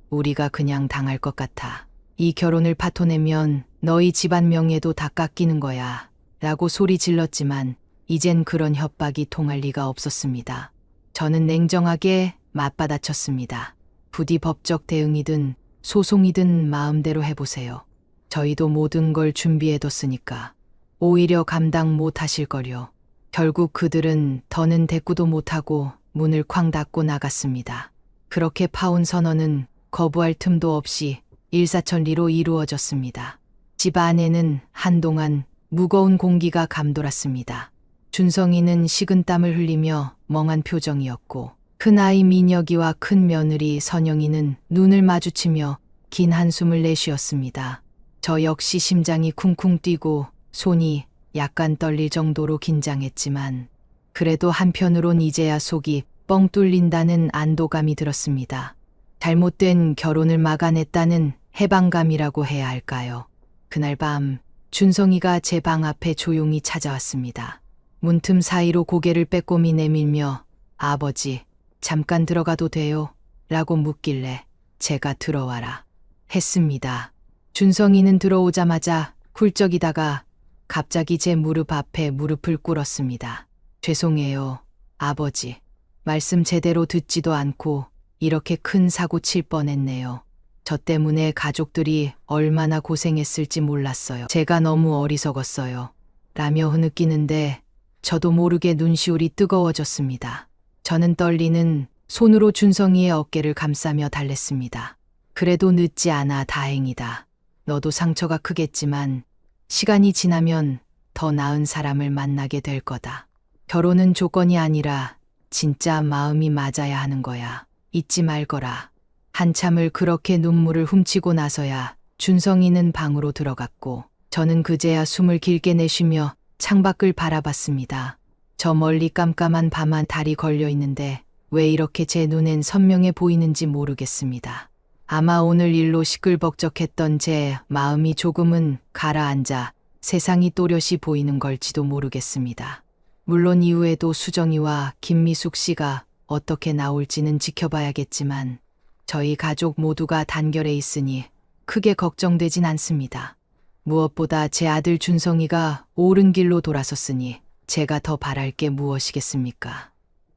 우리가 그냥 당할 것 같아. 이 결혼을 파토내면 너희 집안 명예도 다 깎이는 거야. 라고 소리 질렀지만 이젠 그런 협박이 통할 리가 없었습니다. 저는 냉정하게 맞받아쳤습니다. 부디 법적 대응이든 소송이든 마음대로 해보세요. 저희도 모든 걸 준비해뒀으니까 오히려 감당 못하실 거려. 결국 그들은 더는 대꾸도 못하고 문을 쾅 닫고 나갔습니다. 그렇게 파혼 선언은 거부할 틈도 없이 일사천리로 이루어졌습니다. 집 안에는 한동안 무거운 공기가 감돌았습니다. 준성이는 식은땀을 흘리며 멍한 표정이었고 큰아이 민혁이와 큰 며느리 선영이는 눈을 마주치며 긴 한숨을 내쉬었습니다. 저 역시 심장이 쿵쿵 뛰고 손이 약간 떨릴 정도로 긴장했지만 그래도 한편으론 이제야 속이 뻥 뚫린다는 안도감이 들었습니다. 잘못된 결혼을 막아냈다는 해방감이라고 해야 할까요? 그날 밤 준성이가 제 방 앞에 조용히 찾아왔습니다. 문틈 사이로 고개를 빼꼼히 내밀며 아버지, 잠깐 들어가도 돼요? 라고 묻길래 제가 들어와라 했습니다. 준성이는 들어오자마자 굴쩍이다가 갑자기 제 무릎 앞에 무릎을 꿇었습니다. 죄송해요, 아버지. 말씀 제대로 듣지도 않고 이렇게 큰 사고 칠 뻔했네요. 저 때문에 가족들이 얼마나 고생했을지 몰랐어요. 제가 너무 어리석었어요. 라며 흐느끼는데 저도 모르게 눈시울이 뜨거워졌습니다. 저는 떨리는 손으로 준성이의 어깨를 감싸며 달랬습니다. 그래도 늦지 않아 다행이다. 너도 상처가 크겠지만 시간이 지나면 더 나은 사람을 만나게 될 거다. 결혼은 조건이 아니라 진짜 마음이 맞아야 하는 거야. 잊지 말거라. 한참을 그렇게 눈물을 훔치고 나서야 준성이는 방으로 들어갔고 저는 그제야 숨을 길게 내쉬며 창밖을 바라봤습니다. 저 멀리 깜깜한 밤한 달이 걸려 있는데 왜 이렇게 제 눈엔 선명해 보이는지 모르겠습니다. 아마 오늘 일로 시끌벅적했던 제 마음이 조금은 가라앉아 세상이 또렷이 보이는 걸지도 모르겠습니다. 물론 이후에도 수정이와 김미숙 씨가 어떻게 나올지는 지켜봐야겠지만 저희 가족 모두가 단결해 있으니 크게 걱정되진 않습니다. 무엇보다 제 아들 준성이가 옳은 길로 돌아섰으니 제가 더 바랄 게 무엇이겠습니까?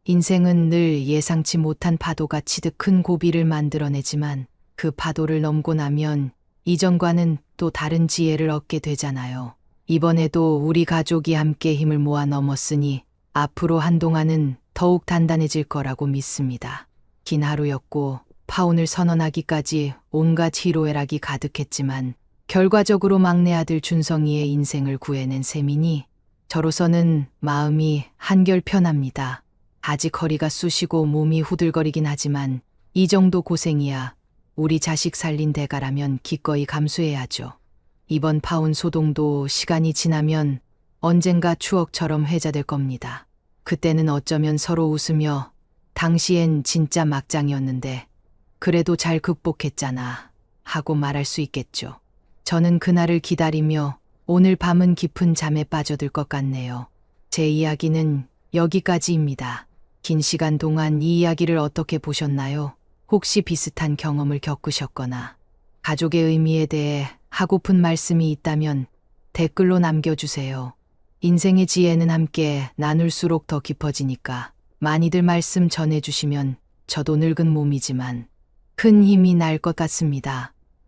인생은 늘 예상치 못한 파도가 치듯 큰 고비를 만들어내지만 그 파도를 넘고 나면 이전과는 또 다른 지혜를 얻게 되잖아요. 이번에도 우리 가족이 함께 힘을 모아 넘었으니 앞으로 한동안은 더욱 단단해질 거라고 믿습니다. 긴 하루였고 파혼을 선언하기까지 온갖 희로애락이 가득했지만 결과적으로 막내 아들 준성이의 인생을 구해낸 셈이니 저로서는 마음이 한결 편합니다. 아직 허리가 쑤시고 몸이 후들거리긴 하지만 이 정도 고생이야 우리 자식 살린 대가라면 기꺼이 감수해야죠. 이번 파혼 소동도 시간이 지나면 언젠가 추억처럼 회자될 겁니다. 그때는 어쩌면 서로 웃으며 당시엔 진짜 막장이었는데 그래도 잘 극복했잖아 하고 말할 수 있겠죠. 저는 그날을 기다리며 오늘 밤은 깊은 잠에 빠져들 것 같네요. 제 이야기는 여기까지입니다. 긴 시간 동안 이 이야기를 어떻게 보셨나요? 혹시 비슷한 경험을 겪으셨거나 가족의 의미에 대해 하고픈 말씀이 있다면 댓글로 남겨주세요. 인생의 지혜는 함께 나눌수록 더 깊어지니까 많이들 말씀 전해주시면 저도 늙은 몸이지만 큰 힘이 날 것 같습니다.